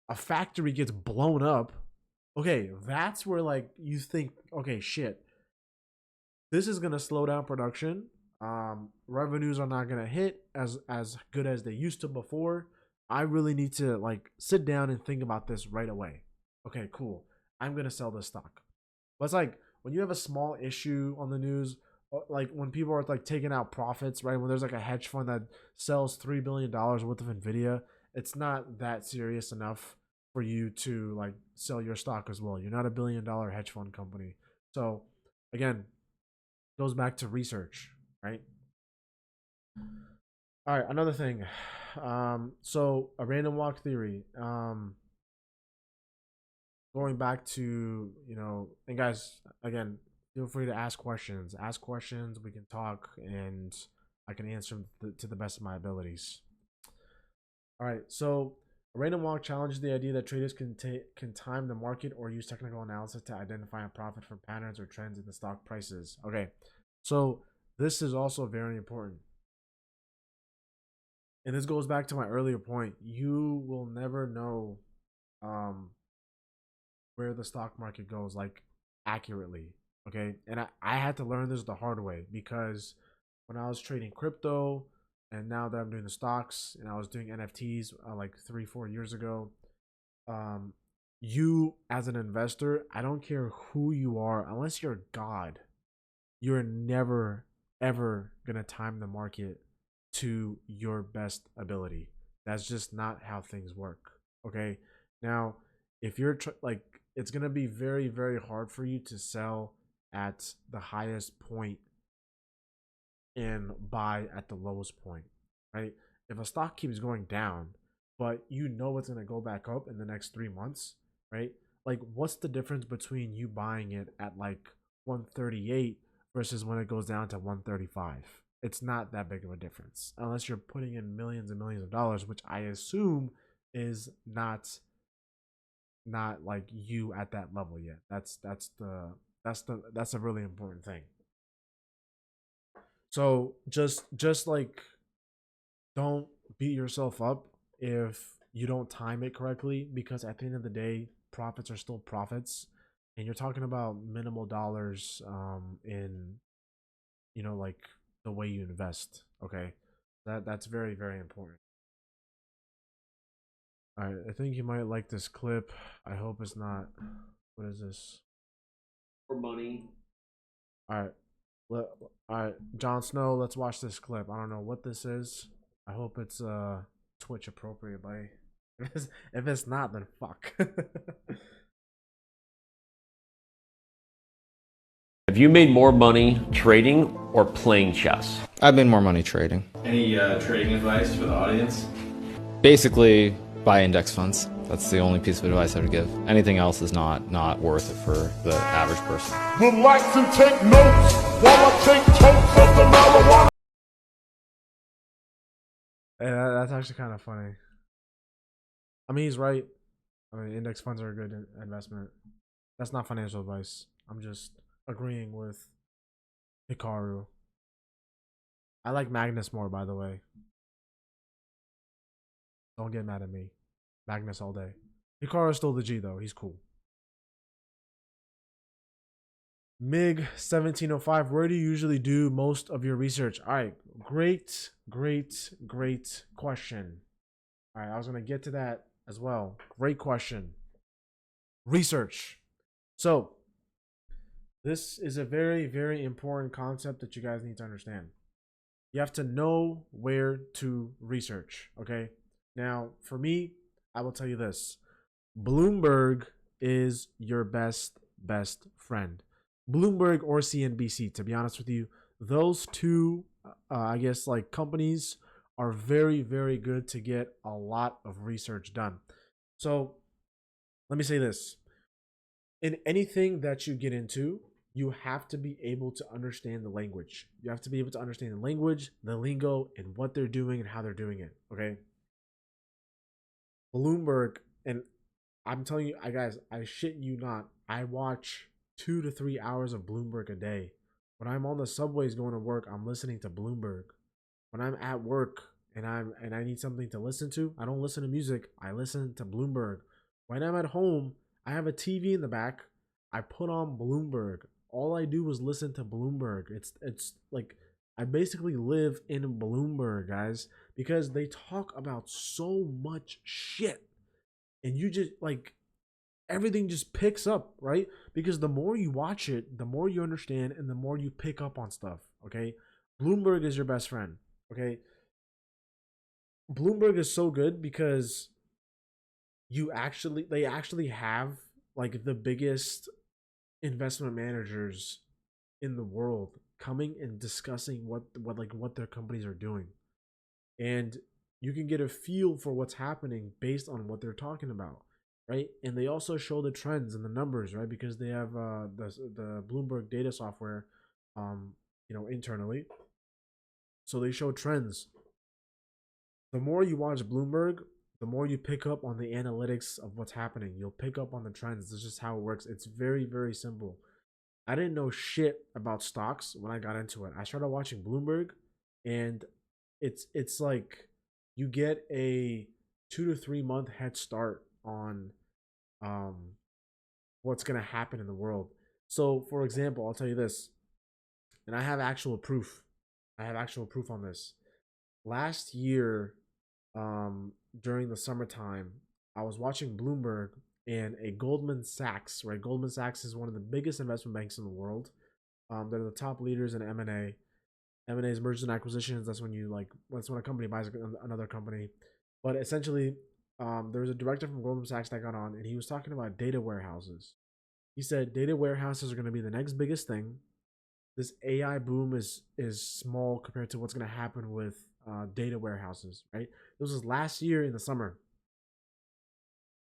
a factory gets blown up, okay, that's where like you think, okay, shit, this is gonna slow down production. Revenues are not gonna hit as good as they used to before. I really need to like sit down and think about this right away. Okay, cool. I'm gonna sell this stock. But it's like when you have a small issue on the news, like when people are like taking out profits, right? When there's like a hedge fund that sells $3 billion worth of Nvidia, it's not that serious enough for you to like sell your stock as well. You're not $1 billion hedge fund company. So again, goes back to research, right? All right, another thing. So a random walk theory. Going back to, and guys, again, feel free to ask questions. Ask questions. We can talk, and I can answer them to the best of my abilities. All right. So a random walk challenges the idea that traders can time the market or use technical analysis to identify a profit from patterns or trends in the stock prices. Okay. So this is also very important. And this goes back to my earlier point. You will never know um, where the stock market goes like accurately. Okay. And I had to learn this the hard way because when I was trading crypto and now that I'm doing the stocks and I was doing NFTs like 3-4 years ago, um, you as an investor, I don't care who you are, unless you're God, you're never ever gonna time the market to your best ability. That's just not how things work. Okay. Now, if you're like, it's gonna be very very hard for you to sell at the highest point and buy at the lowest point, right? If a stock keeps going down, but you know it's gonna go back up in the next 3 months, right? Like, what's the difference between you buying it at like 138 versus when it goes down to 135? It's not that big of a difference unless you're putting in millions and millions of dollars, which I assume is not like you at that level yet. That's a really important thing. So just like don't beat yourself up if you don't time it correctly, because at the end of the day, profits are still profits, and you're talking about minimal dollars in like the way you invest. Okay, that's very very important. All right, I think you might like this clip. I hope it's not. What is this? For money. All right, all right, Jon Snow. Let's watch this clip. I don't know what this is. I hope it's Twitch appropriate, buddy. If it's not, then fuck. Have you made more money trading or playing chess? I've made more money trading. Any trading advice for the audience? Basically, buy index funds. That's the only piece of advice I would give. Anything else is not worth it for the average person. Relax and take notes while I take totes of the marijuana. Yeah, that's actually kind of funny. I mean, he's right. I mean, index funds are a good investment. That's not financial advice. I'm just agreeing with Hikaru. I like Magnus more, by the way. Don't get mad at me. Magnus all day. Hikaru's still the G though. He's cool. MiG 1705. Where do you usually do most of your research? All right. Great question. All right. I was going to get to that as well. Great question. Research. So, this is a very important concept that you guys need to understand. You have to know where to research. Okay. Now, for me, I will tell you this. Bloomberg is your best friend. Bloomberg or CNBC, to be honest with you, those two, I guess, like companies are very good to get a lot of research done. So let me say this. In anything that you get into, you have to be able to understand the language. You have to be able to understand the language, the lingo, and what they're doing and how they're doing it. Okay. Bloomberg, and I'm telling you, guys, I shit you not. I watch 2 to 3 hours of Bloomberg a day. When I'm on the subways going to work, I'm listening to Bloomberg. When I'm at work and I need something to listen to, I don't listen to music. I listen to Bloomberg. When I'm at home, I have a TV in the back. I put on Bloomberg. All I do is listen to Bloomberg. It's like I basically live in Bloomberg, guys, because they talk about so much shit. And you just like everything just picks up, right? Because the more you watch it, the more you understand and the more you pick up on stuff, okay? Bloomberg is your best friend, okay? Bloomberg is so good because they actually have like the biggest investment managers in the world coming and discussing what their companies are doing. And you can get a feel for what's happening based on what they're talking about, right? And they also show the trends and the numbers, right? Because they have the Bloomberg data software, internally. So they show trends. The more you watch Bloomberg, the more you pick up on the analytics of what's happening. You'll pick up on the trends. This is just how it works. It's very simple. I didn't know shit about stocks when I got into it. I started watching Bloomberg, and it's like you get a 2 to 3 month head start on what's gonna happen in the world. So, for example, I'll tell you this, and I have actual proof. I have actual proof on this. Last year, during the summertime, I was watching Bloomberg and a Goldman Sachs. Right, Goldman Sachs is one of the biggest investment banks in the world. They're the top leaders in M&A. M&A is mergers and acquisitions. That's when a company buys another company. But essentially, there was a director from Goldman Sachs that got on, and he was talking about data warehouses. He said data warehouses are going to be the next biggest thing. This AI boom is small compared to what's going to happen with data warehouses. Right? This was last year in the summer.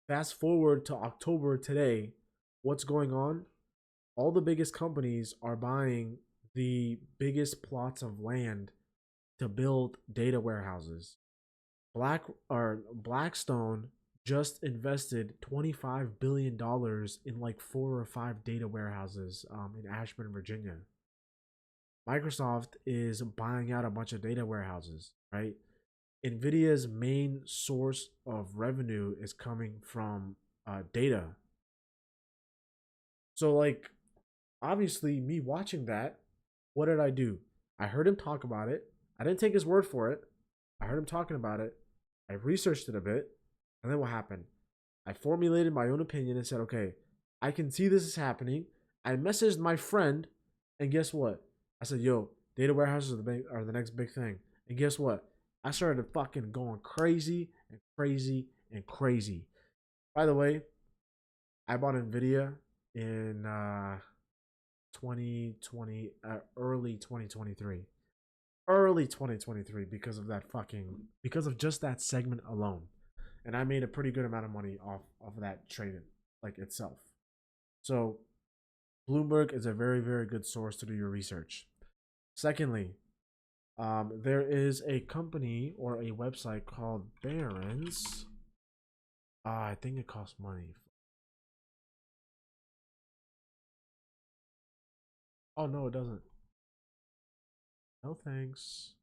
Fast forward to October today. What's going on? All the biggest companies are buying the biggest plots of land to build data warehouses. Blackstone just invested $25 billion in like 4 or 5 data warehouses in Ashburn, Virginia. Microsoft is buying out a bunch of data warehouses, right? Nvidia's main source of revenue is coming from data. So, like, obviously, me watching that, what did I do? I heard him talk about it. I didn't take his word for it. I heard him talking about it. I researched it a bit. And then what happened? I formulated my own opinion and said, okay, I can see this is happening. I messaged my friend, and guess what? I said, yo, data warehouses are the next big thing. And guess what? I started fucking going crazy and crazy and crazy. By the way, I bought Nvidia in 2020, early 2023. Early 2023 because of just that segment alone. And I made a pretty good amount of money off of that trade like itself. So Bloomberg is a very good source to do your research. Secondly, there is a company or a website called Barron's. I think it costs money. Oh no, it doesn't. No thanks.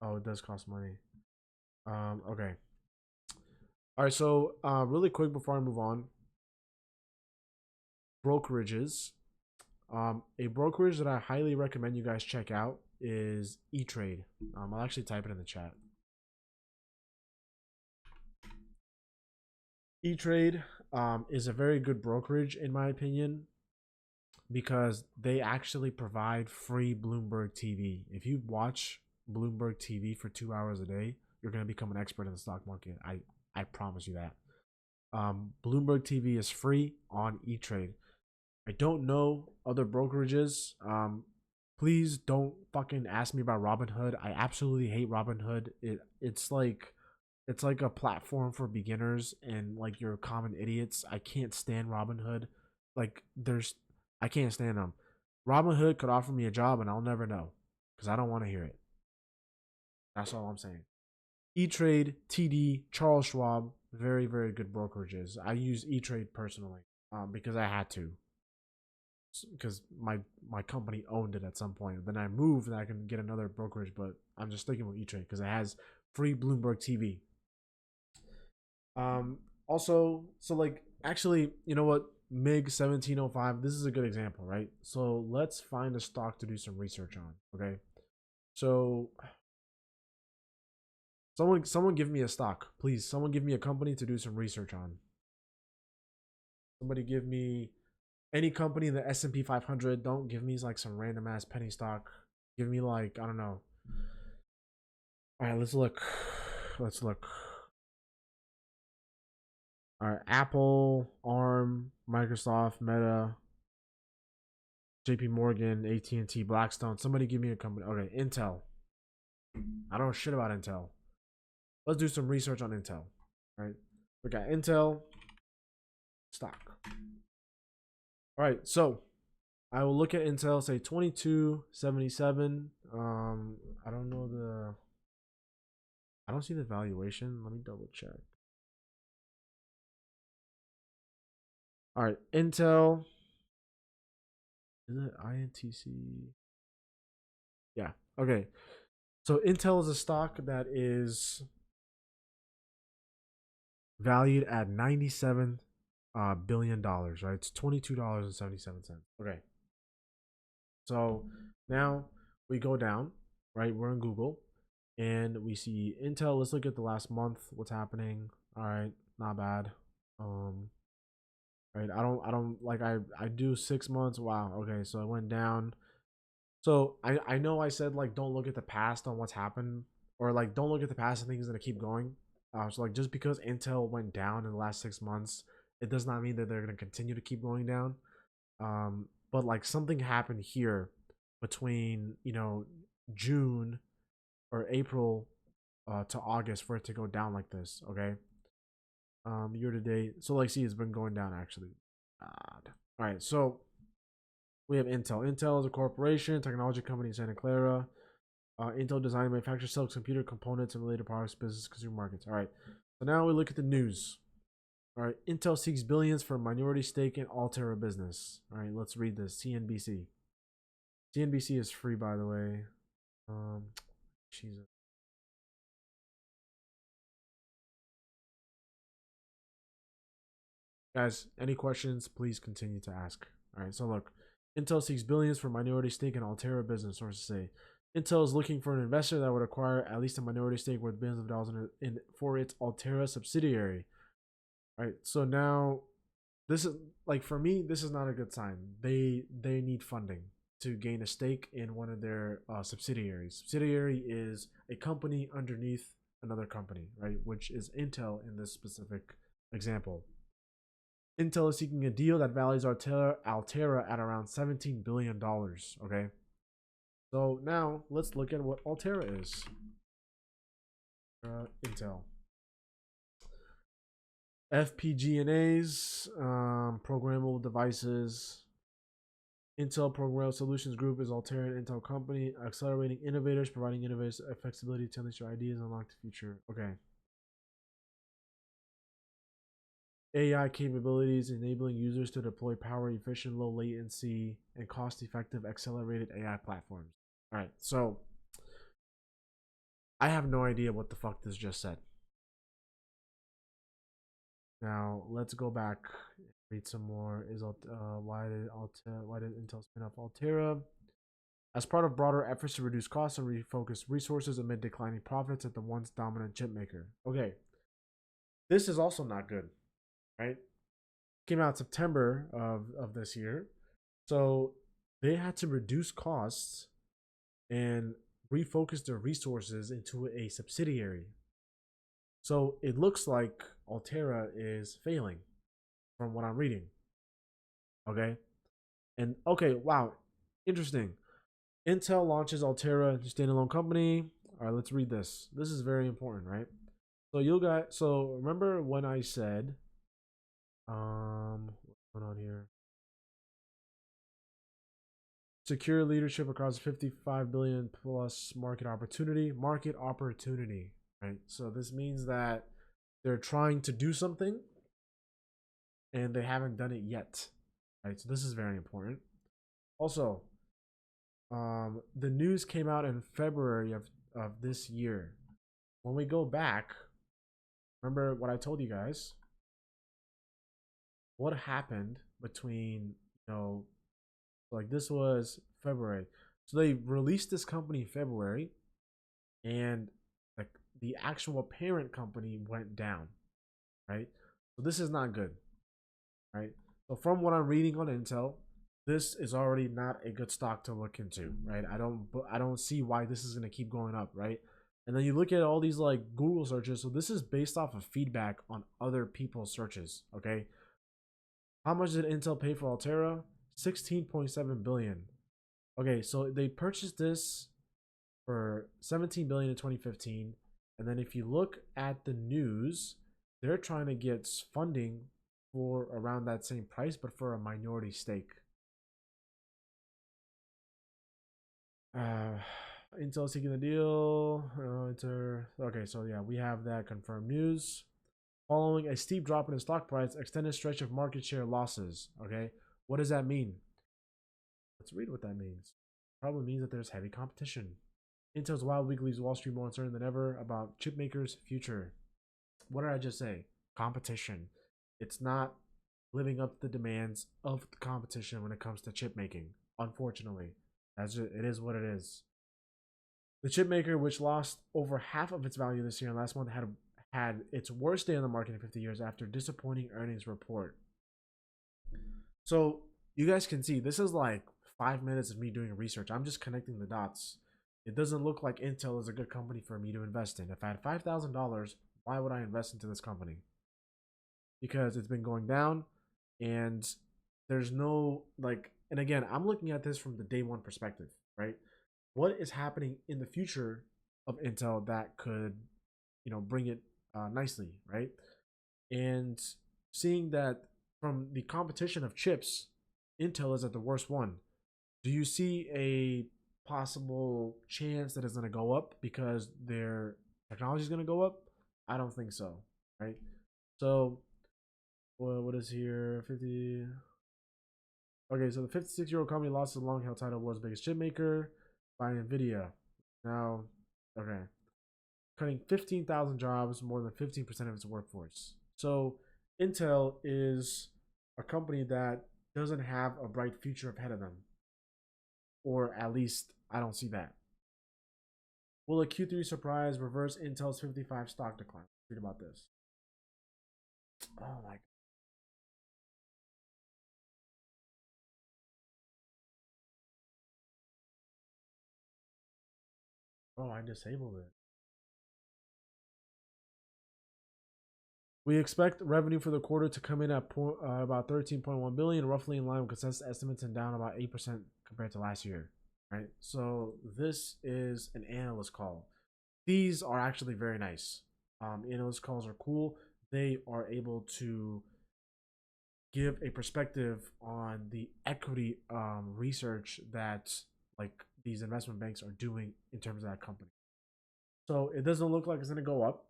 Oh, it does cost money. Okay. All right, so really quick before I move on, brokerages. A brokerage that I highly recommend you guys check out is E-Trade. I'll actually type it in the chat. E-Trade is a very good brokerage in my opinion because they actually provide free Bloomberg TV. If you watch Bloomberg TV for 2 hours a day, you're going to become an expert in the stock market. I promise you that. Bloomberg TV is free on E-Trade. I don't know other brokerages. Please don't fucking ask me about Robinhood. I absolutely hate Robinhood. It's like a platform for beginners and like you're common idiots. I can't stand Robinhood. Like I can't stand them. Robinhood could offer me a job and I'll never know because I don't want to hear it. That's all I'm saying. E-Trade, TD, Charles Schwab, very very good brokerages. I use E-Trade personally because I had to. Because my company owned it at some point. Then I moved and I can get another brokerage, but I'm just sticking with E-Trade because it has free Bloomberg TV. Also, so like actually, you know what? MiG 1705. This is a good example, right? So let's find a stock to do some research on. Okay, so someone give me a stock, please. Someone give me a company to do some research on. Somebody give me any company in the S&P 500. Don't give me like some random ass penny stock. Give me like, I don't know. All right, let's look. Let's look. All right, Apple, ARM, Microsoft, Meta, JP Morgan, AT&T, Blackstone. Somebody give me a company. Okay, Intel. I don't know shit about Intel. Let's do some research on Intel. All right, we got Intel stock. All right, so I will look at Intel, say 2277. I don't know I don't see the valuation. Let me double check. All right, Intel. Is it INTC? Yeah. Okay. So Intel is a stock that is valued at $97 billion, right? It's $22.77. Okay. So now we go down, right? We're in Google and we see Intel. Let's look at the last month. What's happening? All right, not bad. Right. I don't like I do 6 months. Wow. Okay. So it went down. So I know I said like don't look at the past on what's happened or like don't look at the past and things that keep going. So like just because Intel went down in the last 6 months, it does not mean that they're gonna continue to keep going down. But like something happened here between June or April to August for it to go down like this. Okay. Year to date. So like see it's been going down actually. God. All right, so we have Intel. Intel is a corporation, technology company in Santa Clara. Intel design and manufacture sells computer components and related products, business, consumer markets. All right. So now we look at the news. All right. Intel seeks billions for a minority stake in Altera business. All right. Let's read this. CNBC. CNBC is free, by the way. Jesus. Guys, any questions? Please continue to ask. All right. So look, Intel seeks billions for minority stake in Altera business. Sources say Intel is looking for an investor that would acquire at least a minority stake worth billions of dollars for its Altera subsidiary. All right. So now, this is like for me, this is not a good sign. They need funding to gain a stake in one of their subsidiaries. Subsidiary is a company underneath another company, right? Which is Intel in this specific example. Intel is seeking a deal that values Altera at around $17 billion. Okay. So now let's look at what Altera is. Intel. FPGAs, programmable devices. Intel Programmable Solutions Group is Altera and Intel company, accelerating innovators, providing innovators flexibility to unleash your ideas and unlock the future. Okay. AI capabilities enabling users to deploy power efficient, low latency, and cost effective accelerated AI platforms. All right, so I have no idea what the fuck this just said. Now let's go back, read some more. Why did Intel spin off Altera? As part of broader efforts to reduce costs and refocus resources amid declining profits at the once dominant chip maker. Okay, this is also not good, right? Came out September of this year, so they had to reduce costs and refocus their resources into a subsidiary. So it looks like Altera is failing from what I'm reading. Okay. And okay, wow. Interesting. Intel launches Altera standalone company. All right, let's read this. This is very important, right? So remember when I said what's going on here? Secure leadership across 55 billion plus market opportunity. Market opportunity, right? So this means that they're trying to do something and they haven't done it yet, right? So this is very important. Also, the news came out in February of this year. When we go back, remember what I told you guys? What happened between, like this was February. So they released this company in February, and like the actual parent company went down, right? So this is not good, right? So from what I'm reading on Intel, this is already not a good stock to look into, right? I don't see why this is going to keep going up, right? And then you look at all these like Google searches. So this is based off of feedback on other people's searches, okay? How much did Intel pay for Altera? 16.7 billion. Okay, so they purchased this for 17 billion in 2015, and then if you look at the news, they're trying to get funding for around that same price, but for a minority stake. Intel seeking the deal. Okay, so yeah, we have that confirmed news. Following a steep drop in the stock price, extended stretch of market share losses. Okay, what does that mean? Let's read what that means. Probably means that there's heavy competition. Intel's wild week leaves Wall Street more uncertain than ever about chip makers' future. What did I just say? Competition. It's not living up to the demands of the competition when it comes to chip making. Unfortunately, it is what it is. The chip maker, which lost over half of its value this year and last month, had its worst day on the market in 50 years after disappointing earnings report. So you guys can see this is like 5 minutes of me doing research. I'm just connecting the dots. It doesn't look like Intel is a good company for me to invest in. If I had $5,000, why would I invest into this company? Because it's been going down and there's no like, and again, I'm looking at this from the day one perspective, right? What is happening in the future of Intel that could, bring it nicely, right? And seeing that from the competition of chips, Intel is at the worst one. Do you see a possible chance that it's going to go up because their technology is going to go up? I don't think so, right? So, what is here? 50. Okay, so the 56-year-old company lost the long-held title of world's biggest chip maker by NVIDIA. Now, okay, cutting 15,000 jobs, more than 15% of its workforce. So, Intel is a company that doesn't have a bright future ahead of them. Or at least, I don't see that. Will a Q3 surprise reverse Intel's 55 stock decline? Read about this. Oh my God. Oh, I disabled it. We expect revenue for the quarter to come in at about 13.1 billion, roughly in line with consensus estimates and down about 8% compared to last year. Right? So this is an analyst call. These are actually very nice. Analyst calls are cool. They are able to give a perspective on the equity research that like these investment banks are doing in terms of that company. So it doesn't look like it's going to go up,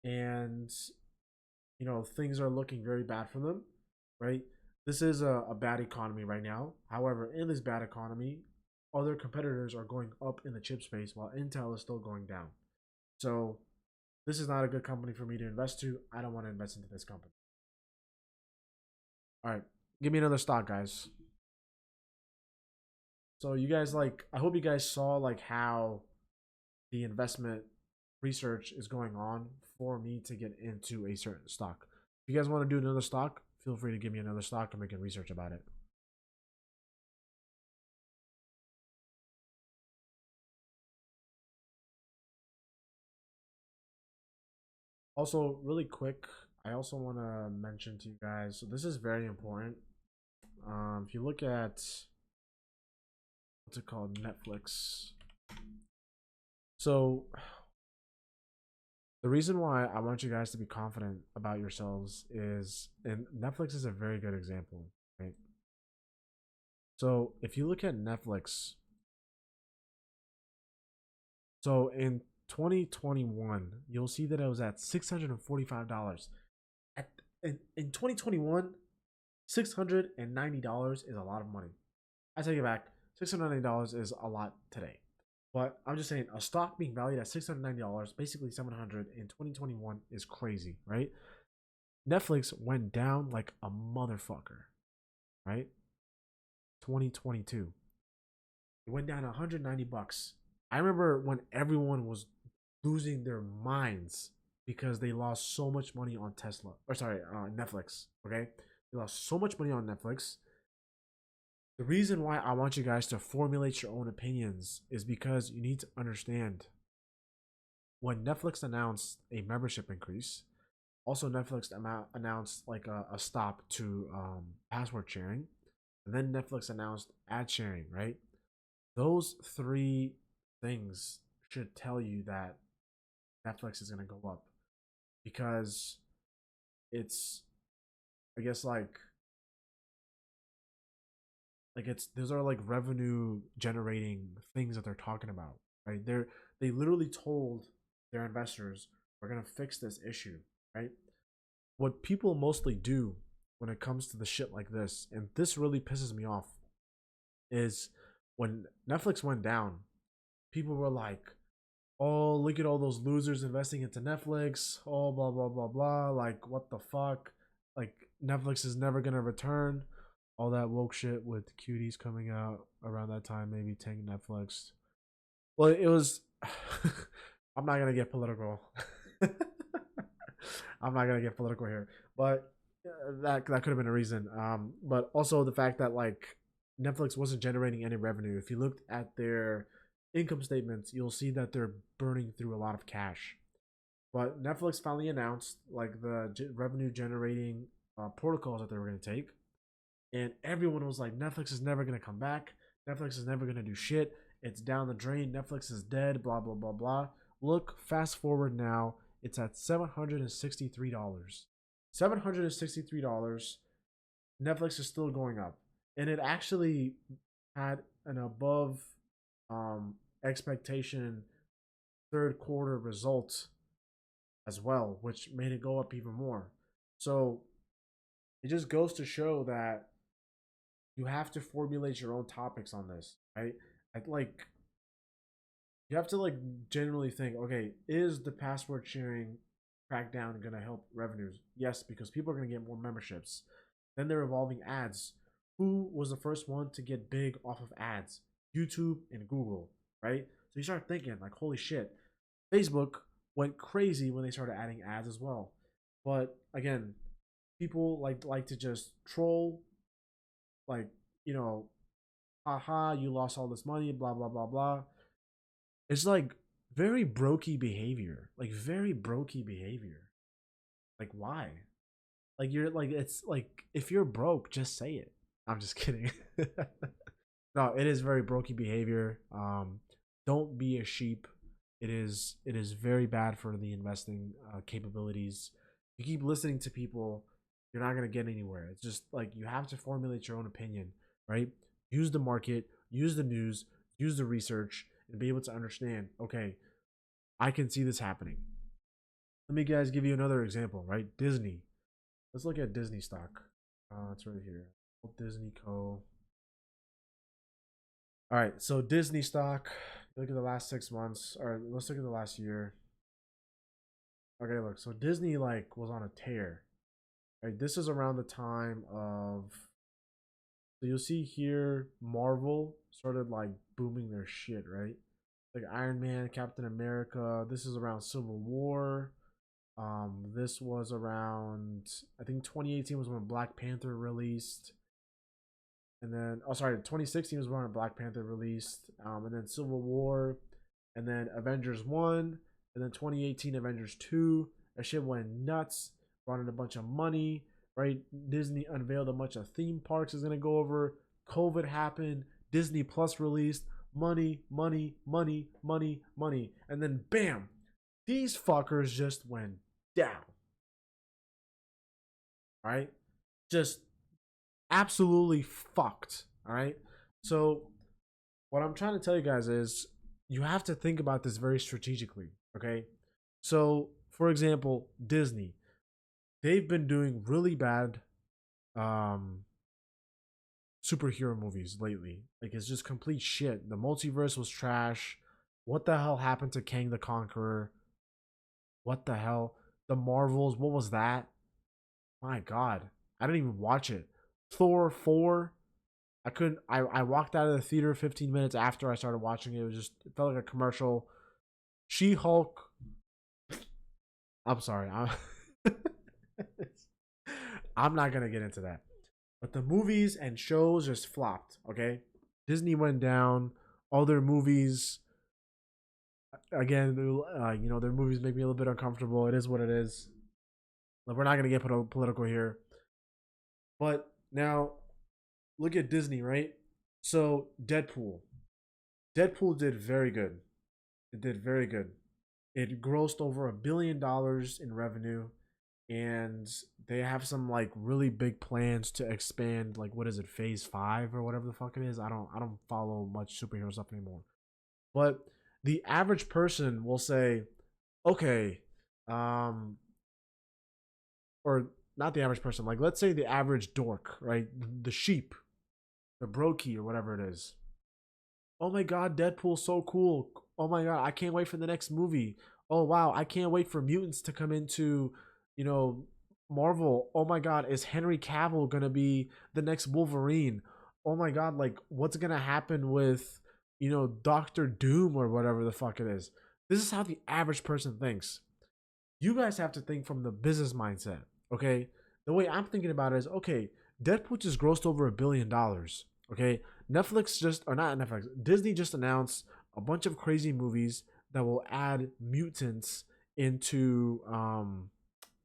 and things are looking very bad for them, right? This is a bad economy right now. However, in this bad economy, other competitors are going up in the chip space while Intel is still going down. So this is not a good company for me to invest to. I don't want to invest into this company. All right, give me another stock, guys. So you guys like, I hope you guys saw like how the investment research is going on for me to get into a certain stock. If you guys want to do another stock, feel free to give me another stock and we can research about it. Also, really quick, I also want to mention to you guys, so this is very important. If you look at what's it called, Netflix. So the reason why I want you guys to be confident about yourselves is, and Netflix is a very good example, right? So if you look at Netflix, so in 2021, you'll see that it was at $645. In 2021, $690 is a lot of money. I take it back. $690 is a lot today. But I'm just saying, a stock being valued at $690, basically $700 in 2021 is crazy, right? Netflix went down like a motherfucker, right? 2022. It went down $190. I remember when everyone was losing their minds because they lost so much money on Netflix. Okay, they lost so much money on Netflix. The reason why I want you guys to formulate your own opinions is because you need to understand when Netflix announced a membership increase. Also, Netflix announced like a stop to password sharing, and then Netflix announced ad sharing. Right, those three things should tell you that Netflix is going to go up because it's, I guess, like it's, those are like revenue generating things that they're talking about, right? They literally told their investors, we're going to fix this issue, right? What people mostly do when it comes to the shit like this, and this really pisses me off, is when Netflix went down, people were like, oh, look at all those losers investing into Netflix. Oh, blah, blah, blah, blah. Like, what the fuck? Like, Netflix is never going to return. All that woke shit with cuties coming out around that time, maybe tank Netflix. Well, it was. I'm not going to get political. I'm not going to get political here. But that could have been a reason. But also the fact that, like, Netflix wasn't generating any revenue. If you looked at their income statements, you'll see that they're burning through a lot of cash. But Netflix finally announced like the revenue generating protocols that they were going to take, and everyone was like, Netflix is never going to come back. Netflix is never going to do shit. It's down the drain. Netflix is dead. Blah blah blah blah. Look, fast forward now, it's at $763. $763. Netflix is still going up, and it actually had an above expectation third quarter result as well, which made it go up even more. So it just goes to show that you have to formulate your own topics on this, right? Like, you have to like genuinely think, okay, is the password sharing crackdown going to help revenues? Yes, because people are going to get more memberships. Then they're evolving ads. Who was the first one to get big off of ads? YouTube and Google, right? So you start thinking like, holy shit, Facebook went crazy when they started adding ads as well. But again, people like to just troll, like, you know, haha, you lost all this money, blah blah blah blah. It's like very brokey behavior, like very brokey behavior. Like, why? Like, you're like, it's like, if you're broke, just say it. I'm just kidding. No, it is very brokey behavior. Don't be a sheep. It is very bad for the investing capabilities. If you keep listening to people, you're not gonna get anywhere. It's just like, you have to formulate your own opinion, right? Use the market, use the news, use the research, and be able to understand, okay, I can see this happening. Let me guys give you another example, right? Disney. Let's look at Disney stock. It's right here. Disney Co. All right, so Disney stock. Look at the last 6 months, or let's look at the last year. Okay, look, so Disney like was on a tear. Right, this is around the time of. So you'll see here, Marvel started like booming their shit, right? Like Iron Man, Captain America. This is around Civil War. This was around, I think 2018 was when Black Panther released, and then 2016 was when Black Panther released, and then Civil War, and then Avengers 1, and then 2018 Avengers 2. That shit went nuts, brought in a bunch of money, right? Disney unveiled a bunch of theme parks is gonna go over. COVID happened, Disney Plus released, money, money, money, money, money, and then bam, these fuckers just went down. Right? Just absolutely fucked. All right. So, what I'm trying to tell you guys is you have to think about this very strategically. Okay. So, for example, Disney, they've been doing really bad um, superhero movies lately. Like, it's just complete shit. The multiverse was trash. What the hell happened to Kang the Conqueror? What the hell? The Marvels, what was that? My God, I didn't even watch it. Thor 4, I couldn't. I walked out of the theater 15 minutes after I started watching it. It was just, it felt like a commercial. She Hulk. I'm sorry. I'm not gonna get into that. But the movies and shows just flopped. Okay, Disney went down. All their movies, again, their movies make me a little bit uncomfortable. It is what it is. We're not gonna get political here. But now, look at Disney, right? So Deadpool. Deadpool did very good. It did very good. It grossed over $1 billion in revenue, and they have some like really big plans to expand. Like, what is it, Phase 5 or whatever the fuck it is? I don't follow much superhero stuff anymore. But the average person will say, okay, or not the average person. Like, let's say the average dork, right? The sheep, the brokey, or whatever it is. Oh my god, Deadpool's so cool. Oh my god, I can't wait for the next movie. Oh wow, I can't wait for mutants to come into, you know, Marvel. Oh my god, is Henry Cavill gonna be the next Wolverine? Oh my god, like what's gonna happen with, Doctor Doom or whatever the fuck it is? This is how the average person thinks. You guys have to think from the business mindset, okay? The way I'm thinking about it is, okay, Deadpool just grossed over $1 billion. Okay, Netflix just, or not Netflix, Disney just announced a bunch of crazy movies that will add mutants into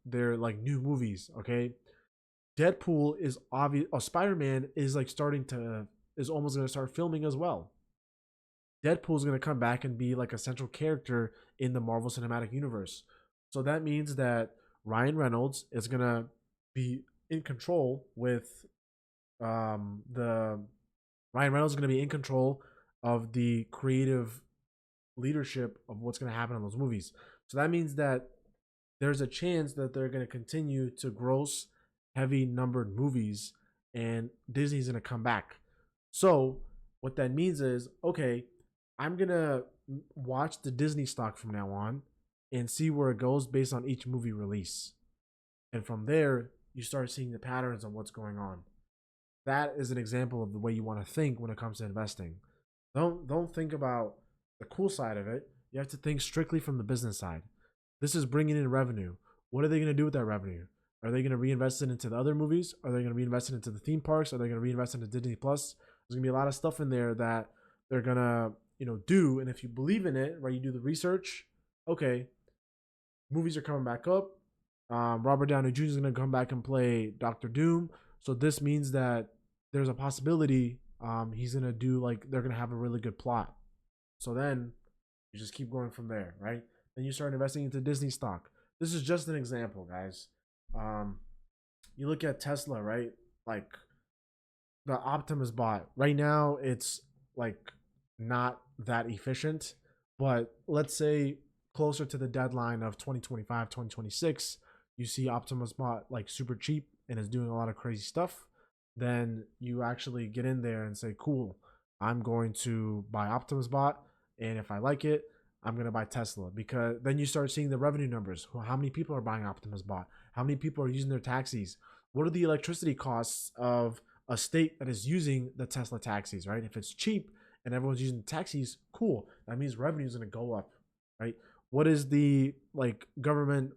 their like new movies. Okay, Deadpool is obvious. Oh, Spider-Man is like is almost gonna start filming as well. Deadpool's gonna come back and be like a central character in the Marvel Cinematic Universe. So that means that Ryan Reynolds is gonna be in control with the Ryan Reynolds is going to be in control of the creative leadership of what's going to happen in those movies. So that means that there's a chance that they're going to continue to gross heavy numbered movies and Disney's going to come back. So what that means is, okay, I'm going to watch the Disney stock from now on and see where it goes based on each movie release. And from there, you start seeing the patterns of what's going on. That is an example of the way you want to think when it comes to investing. Don't think about the cool side of it. You have to think strictly from the business side. This is bringing in revenue. What are they going to do with that revenue? Are they going to reinvest it into the other movies? Are they going to reinvest it into the theme parks? Are they going to reinvest it into Disney Plus? There's going to be a lot of stuff in there that they're going to, do. And if you believe in it, right, you do the research. Okay, movies are coming back up. Robert Downey Jr. is going to come back and play Doctor Doom. So this means that there's a possibility he's gonna do, like, they're gonna have a really good plot. So then you just keep going from there, right? Then you start investing into Disney stock. This is just an example, guys. You look at Tesla, right? Like the Optimus bot. Right now, it's like not that efficient, but let's say closer to the deadline of 2025, 2026, you see Optimus bot like super cheap and is doing a lot of crazy stuff. Then you actually get in there and say, cool, I'm going to buy Optimus Bot, and if I like it, I'm gonna buy Tesla, because then you start seeing the revenue numbers. How many people are buying Optimus Bot? How many people are using their taxis? What are the electricity costs of a state that is using the Tesla taxis, right? If it's cheap and everyone's using taxis, cool. That means revenue is going to go up, right? What is the like government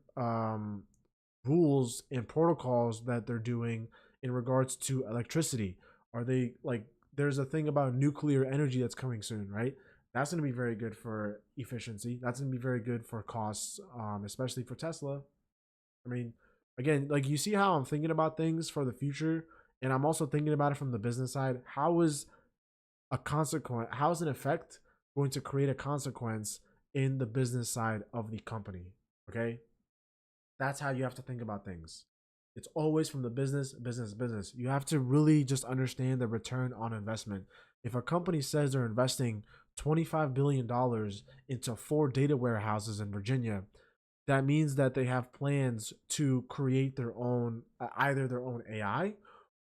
rules and protocols that they're doing in regards to electricity? Are they like, there's a thing about nuclear energy that's coming soon, right? That's going to be very good for efficiency. That's going to be very good for costs, especially for Tesla. I mean, again, like you see how I'm thinking about things for the future, and I'm also thinking about it from the business side. How is a consequence? How is an effect going to create a consequence in the business side of the company? Okay, that's how you have to think about things. It's always from the business. You have to really just understand the return on investment. If a company says they're investing $25 billion into 4 data warehouses in Virginia, that means that they have plans to create their own, either their own AI,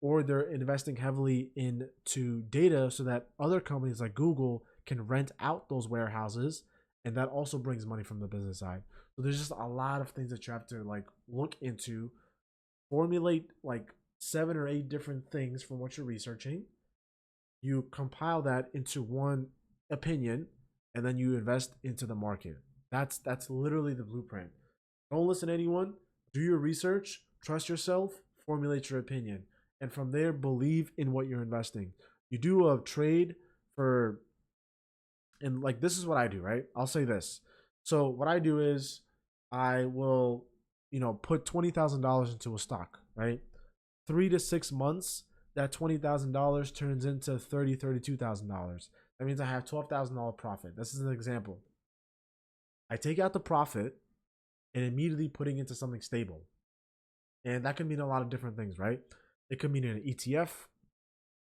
or they're investing heavily into data so that other companies like Google can rent out those warehouses, and that also brings money from the business side. So there's just a lot of things that you have to like look into, formulate like 7 or 8 different things from what you're researching. You compile that into one opinion, and then you invest into the market. That's literally the blueprint. Don't listen to anyone. Do your research, trust yourself, formulate your opinion, and from there believe in what you're investing. You do a trade for, and like this is what I do, right? I'll say this. So what I do is I will, put $20,000 into a stock, right? 3 to 6 months, that $20,000 turns into $32,000. That means I have $12,000 profit. This is an example. I take out the profit and immediately putting into something stable. And that can mean a lot of different things, right? It could mean an ETF.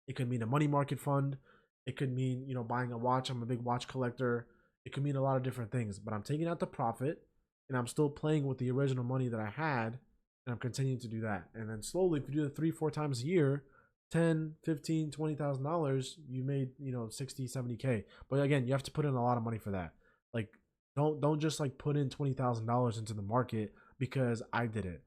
It could mean a money market fund. It could mean, buying a watch. I'm a big watch collector. It could mean a lot of different things, but I'm taking out the profit and I'm still playing with the original money that I had, and I'm continuing to do that. And then slowly, if you do it 3-4 times a year, 10, 15, $20,000, you made, 60, 70K. But again, you have to put in a lot of money for that. Like, don't just like put in $20,000 into the market because I did it.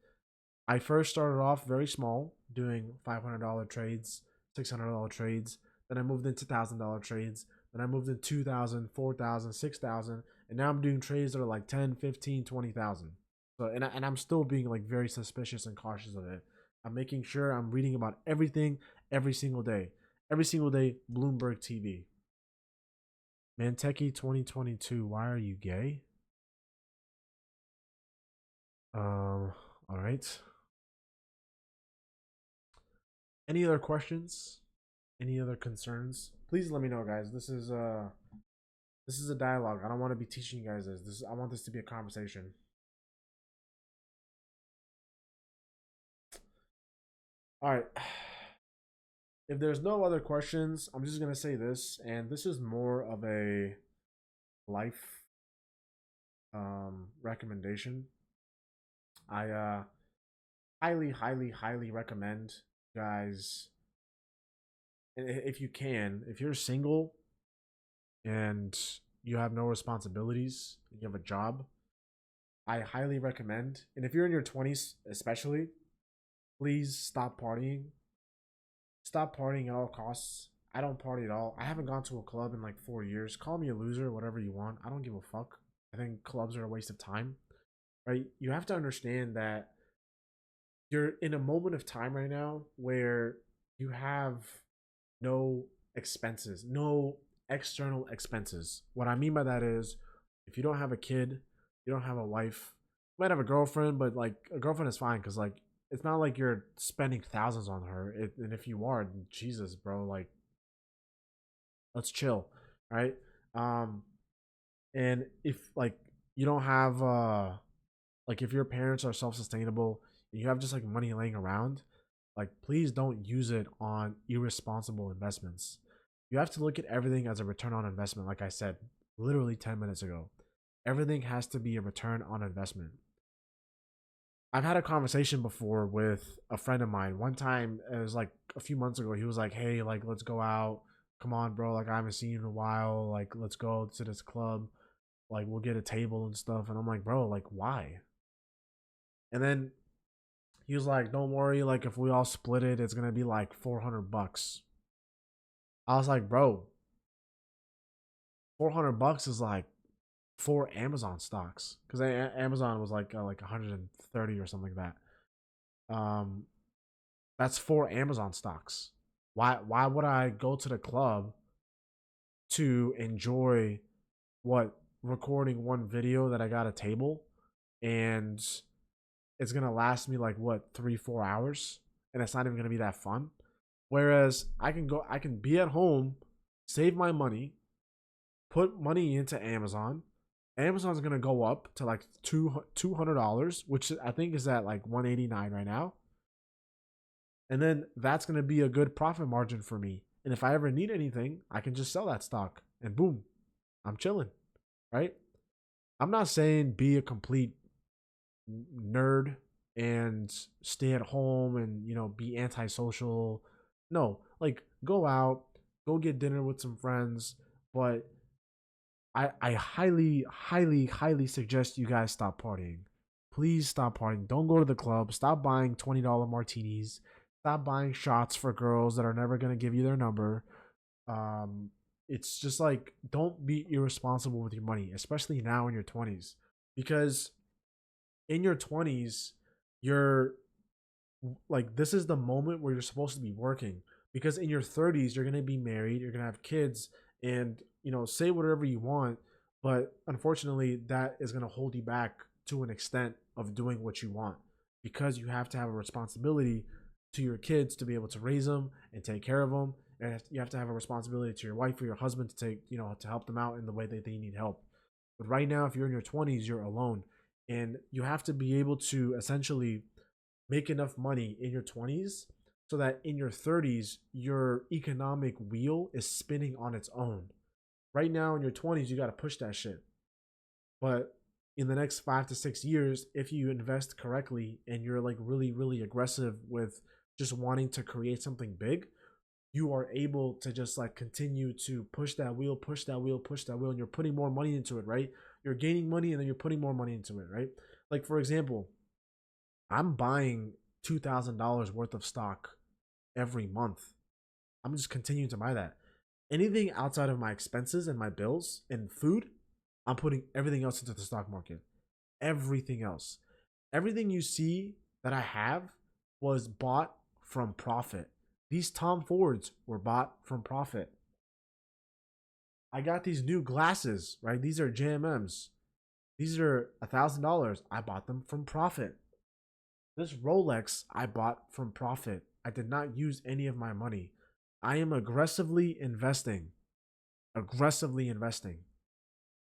I first started off very small, doing $500 trades, $600 trades. Then I moved into $1,000 trades. Then I moved in 2,000, 4,000, 6,000, and now I'm doing trades that are like 10, 15, 20,000. So and I'm still being like very suspicious and cautious of it. I'm making sure I'm reading about everything every single day. Every single day, Bloomberg TV. Manteki 2022, why are you gay? All right. Any other questions? Any other concerns? Please let me know, guys. This is a dialogue. I don't want to be teaching you guys this. I want this to be a conversation. All right. If there's no other questions, I'm just gonna say this, and this is more of a life recommendation. I highly recommend guys, if you can, if you're single and you have no responsibilities, you have a job, I highly recommend, and if you're in your 20s especially, please stop partying. Stop partying at all costs. I don't party at all. I haven't gone to a club in like 4 years. Call me a loser, whatever you want. I don't give a fuck. I think clubs are a waste of time, right? You have to understand that you're in a moment of time right now where you have no expenses, no external expenses. What I mean by that is, if you don't have a kid, you don't have a wife, you might have a girlfriend, but like a girlfriend is fine because like it's not like you're spending thousands on her. And if you are, Jesus, bro, like let's chill, right? And if like you don't have like if your parents are self-sustainable and you have just like money laying around, like please don't use it on irresponsible investments. You have to look at everything as a return on investment. Like I said literally 10 minutes ago, everything has to be a return on investment. I've had a conversation before with a friend of mine. One time, it was like a few months ago, he was like, hey, like let's go out, come on bro, like I haven't seen you in a while, like let's go to this club. Like we'll get a table and stuff. And I'm like, bro, like why? And then he was like, don't worry, like if we all split it, it's gonna be like $400. I was like, bro, $400 is like 4 Amazon stocks because Amazon was like 130 or something like that. That's 4 Amazon stocks. Why would I go to the club to enjoy what recording one video that I got a table and it's gonna last me like what 3-4 hours and it's not even gonna be that fun. Whereas I can be at home, save my money, put money into Amazon. Amazon's gonna go up to like $200, which I think is at like 189 right now. And then that's gonna be a good profit margin for me. And if I ever need anything, I can just sell that stock and boom, I'm chilling, right? I'm not saying be a complete nerd and stay at home and be antisocial. No, like go out, go get dinner with some friends, but I highly suggest you guys stop partying. Please stop partying. Don't go to the club. Stop buying $20 martinis. Stop buying shots for girls that are never gonna give you their number. It's just like don't be irresponsible with your money, especially now in your 20s, because in your 20s you're like this is the moment where you're supposed to be working, because in your 30s you're gonna be married, you're gonna have kids, and say whatever you want, but unfortunately that is gonna hold you back to an extent of doing what you want, because you have to have a responsibility to your kids to be able to raise them and take care of them, and you have to have a responsibility to your wife or your husband to take to help them out in the way that they need help. But right now, if you're in your 20s, you're alone, and you have to be able to essentially make enough money in your 20s so that in your 30s your economic wheel is spinning on its own. Right now in your 20s you got to push that shit, but in the next 5 to 6 years, if you invest correctly and you're like really aggressive with just wanting to create something big, you are able to just like continue to push that wheel, and you're putting more money into it, right? You're gaining money and then you're putting more money into it, right? Like for example, I'm buying $2,000 worth of stock every month. I'm just continuing to buy that. Anything outside of my expenses and my bills and food, I'm putting everything else into the stock market. Everything else. Everything you see that I have was bought from profit. These Tom Fords were bought from profit. I got these new glasses, right? These are JMMs. These are $1,000. I bought them from profit. This Rolex I bought from profit. I did not use any of my money. I am aggressively investing,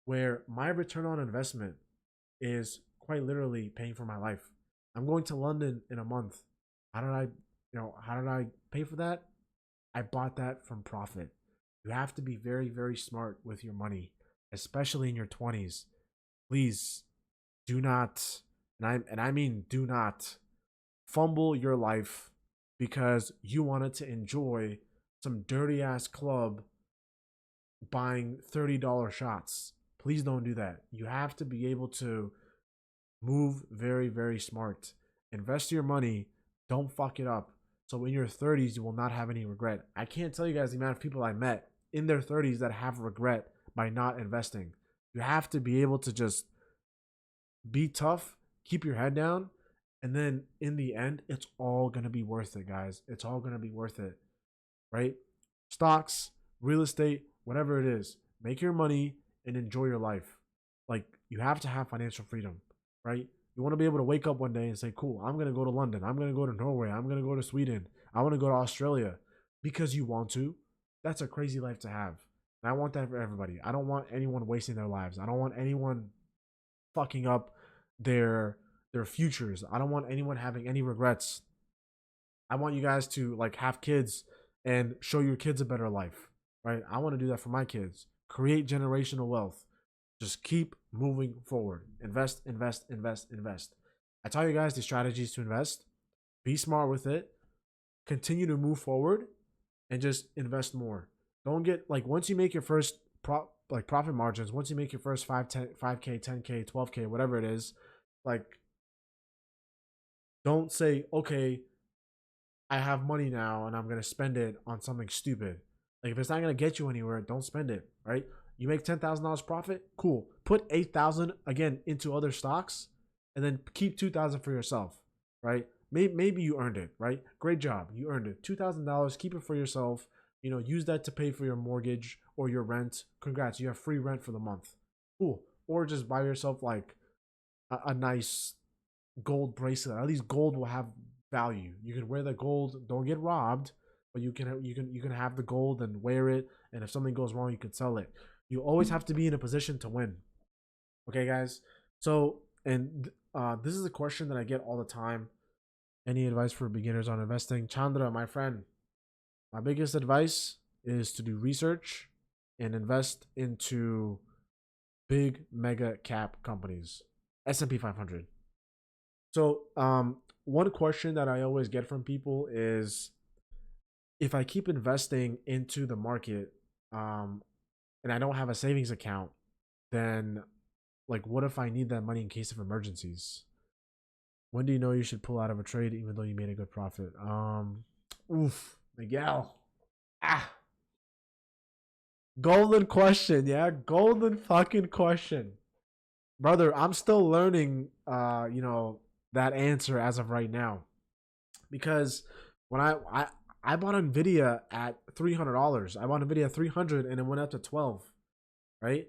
where my return on investment is quite literally paying for my life. I'm going to London in a month. How did I pay for that? I bought that from profit. You have to be very smart with your money, especially in your 20s. Please do not, and I mean do not fumble your life because you wanted to enjoy some dirty ass club buying $30 shots. Please don't do that. You have to be able to move very smart. Invest your money. Don't fuck it up. So in your 30s, you will not have any regret. I can't tell you guys the amount of people I met in their 30s that have regret by not investing. You have to be able to just be tough, keep your head down, and then in the end, it's all going to be worth it, guys. It's all going to be worth it, right? Stocks, real estate, whatever it is, make your money and enjoy your life. Like, you have to have financial freedom, right? You want to be able to wake up one day and say, cool, I'm going to go to London. I'm going to go to Norway. I'm going to go to Sweden. I want to go to Australia because you want to. That's a crazy life to have. And I want that for everybody. I don't want anyone wasting their lives. I don't want anyone fucking up their futures. I don't want anyone having any regrets. I want you guys to like have kids and show your kids a better life, right? I want to do that for my kids. Create generational wealth. Just keep moving forward. Invest. I tell you guys the strategies to invest. Be smart with it. Continue to move forward and just invest more. Don't get like once you make your first like profit margins, once you make your first 5K, 10K, 12K, whatever it is, like don't say, okay, I have money now and I'm gonna spend it on something stupid. Like if it's not gonna get you anywhere, don't spend it, right? You make $10,000 profit, cool. Put 8,000 again into other stocks, and then keep 2,000 for yourself, right? Maybe you earned it, right? Great job, you earned it. $2,000, keep it for yourself. Use that to pay for your mortgage or your rent. Congrats, you have free rent for the month. Cool. Or just buy yourself like a nice gold bracelet. At least gold will have value. You can wear the gold, don't get robbed, but you can have the gold and wear it, and if something goes wrong, you can sell it. You always have to be in a position to win. Okay, guys? So, and this is a question that I get all the time. Any advice for beginners on investing? Chandra, my friend, my biggest advice is to do research and invest into big mega cap companies, S&P 500. So, one question that I always get from people is, if I keep investing into the market, and I don't have a savings account, then like, what if I need that money in case of emergencies? When do you know you should pull out of a trade even though you made a good profit? Oof, Miguel. Golden question, yeah? Golden fucking question. Brother, I'm still learning that answer as of right now. Because when I bought Nvidia at $300. I bought Nvidia at 300 and it went up to 12, right?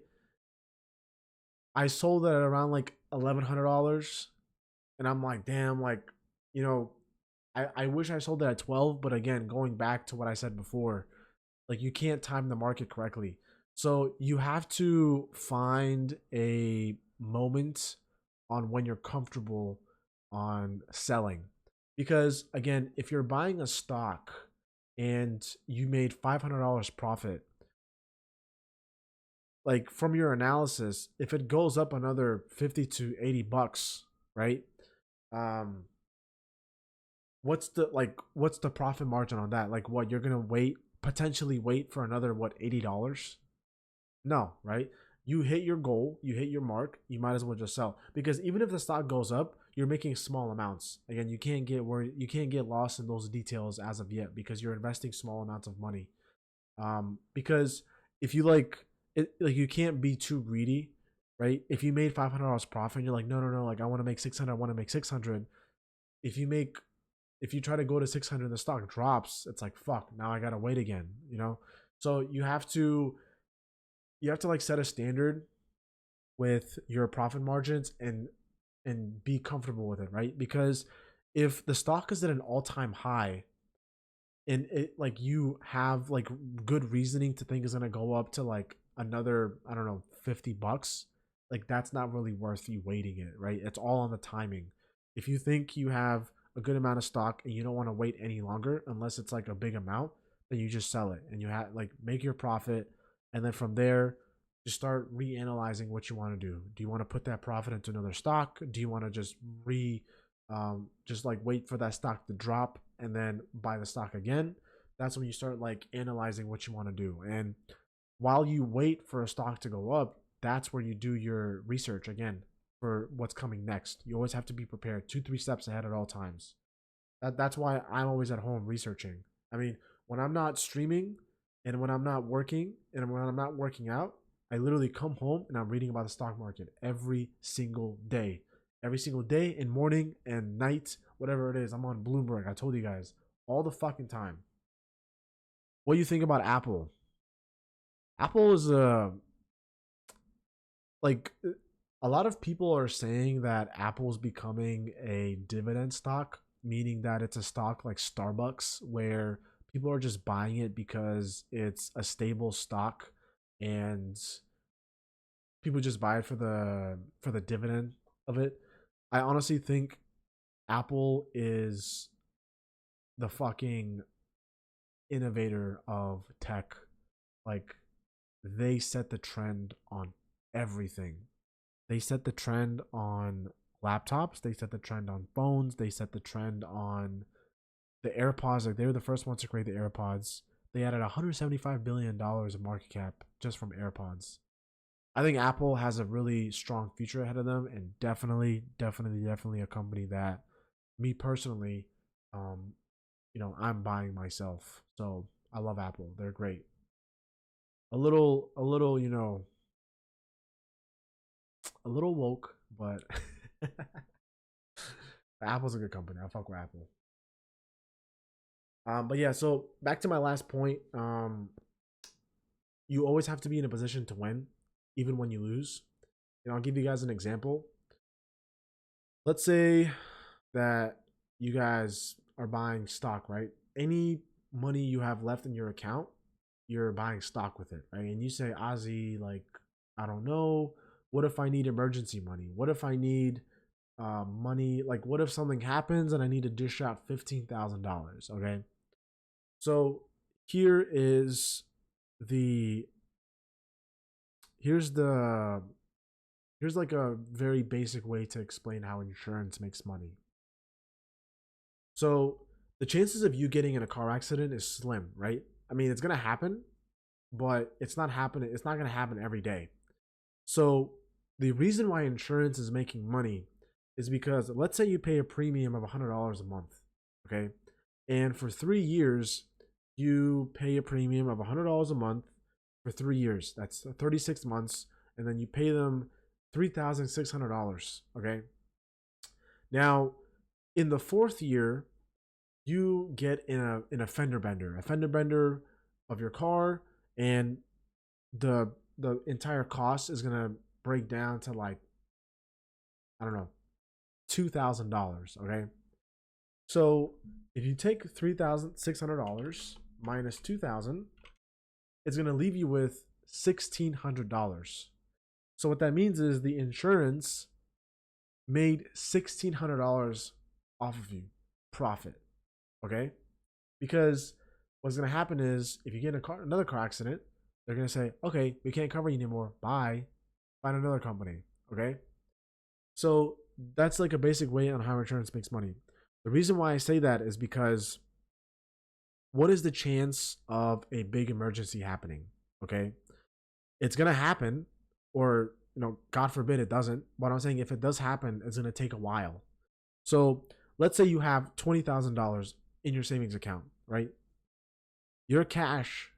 I sold it at around like $1,100. And I'm like, damn, like, I wish I sold it at 12, but again, going back to what I said before, like you can't time the market correctly. So you have to find a moment on when you're comfortable on selling. Because again, if you're buying a stock and you made $500 profit, like from your analysis, if it goes up another 50 to 80 bucks, right? What's the profit margin on that? Like what, you're going to potentially wait for another $80? No, right? You hit your goal, you hit your mark, you might as well just sell. Because even if the stock goes up, you're making small amounts. Again, you can't get lost in those details as of yet because you're investing small amounts of money. Because if you you can't be too greedy, right? If you made $500 profit and you're like, no, like I want to make 600, I want to make 600. If you try to go to 600 and the stock drops, it's like, fuck, now I gotta wait again, So you have to like set a standard with your profit margins and be comfortable with it, right? Because if the stock is at an all-time high and it like you have like good reasoning to think is going to go up to like another, I don't know, 50 bucks, like that's not really worth you waiting it, right? It's all on the timing. If you think you have a good amount of stock and you don't want to wait any longer unless it's like a big amount, then you just sell it and you have like make your profit, and then from there just start reanalyzing what you want to do. Do you want to put that profit into another stock? Do you want to just just like wait for that stock to drop and then buy the stock again? That's when you start like analyzing what you want to do. And while you wait for a stock to go up, that's where you do your research again for what's coming next. You always have to be prepared 2-3 steps ahead at all times. That's why I'm always at home researching. I mean, when I'm not streaming and when I'm not working and when I'm not working out, I literally come home and I'm reading about the stock market every single day. Every single day, in morning and night, whatever it is. I'm on Bloomberg. I told you guys all the fucking time. What do you think about Apple? Apple is like a lot of people are saying that Apple's becoming a dividend stock, meaning that it's a stock like Starbucks where people are just buying it because it's a stable stock and people just buy it for the dividend of it. I honestly think Apple is the fucking innovator of tech. Like they set the trend on everything. They set the trend on laptops, they set the trend on phones, they set the trend on the AirPods. Like they were the first ones to create the AirPods. They added $175 billion of market cap just from AirPods. I think Apple has a really strong future ahead of them, and definitely a company that me personally, um, I'm buying myself. So I love Apple. They're great. A little, a little woke, but Apple's a good company. I fuck with Apple. But yeah, so back to my last point. You always have to be in a position to win, even when you lose. And I'll give you guys an example. Let's say that you guys are buying stock, right? Any money you have left in your account, you're buying stock with it, right? And you say, Ozzy, like, I don't know. What if I need emergency money? What if I need money? Like, what if something happens and I need to dish out $15,000? Okay. So here is the here's the here's like a very basic way to explain how insurance makes money. So the chances of you getting in a car accident is slim, right? I mean, it's gonna happen, but it's not happening. It's not gonna happen every day. So the reason why insurance is making money is because let's say you pay a premium of $100 a month, okay, and for 3 years you pay a premium of $100 a month for 3 years. That's 36 months, and then you pay them $3,600. Okay. Now, in the fourth year, you get in a fender bender of your car, and the entire cost is gonna break down to like, I don't know, $2,000. Okay. So if you take $3,600 minus 2,000, it's gonna leave you with $1,600. So what that means is the insurance made $1,600 off of you, profit. Okay, because what's gonna happen is if you get in another car accident, they're gonna say, okay, we can't cover you anymore. Bye, find another company. Okay, so that's like a basic way on how insurance makes money. The reason why I say that is because what is the chance of a big emergency happening? Okay, it's gonna happen, or God forbid it doesn't. But I'm saying if it does happen, it's gonna take a while. So let's say you have $20,000 in your savings account, right? Your cash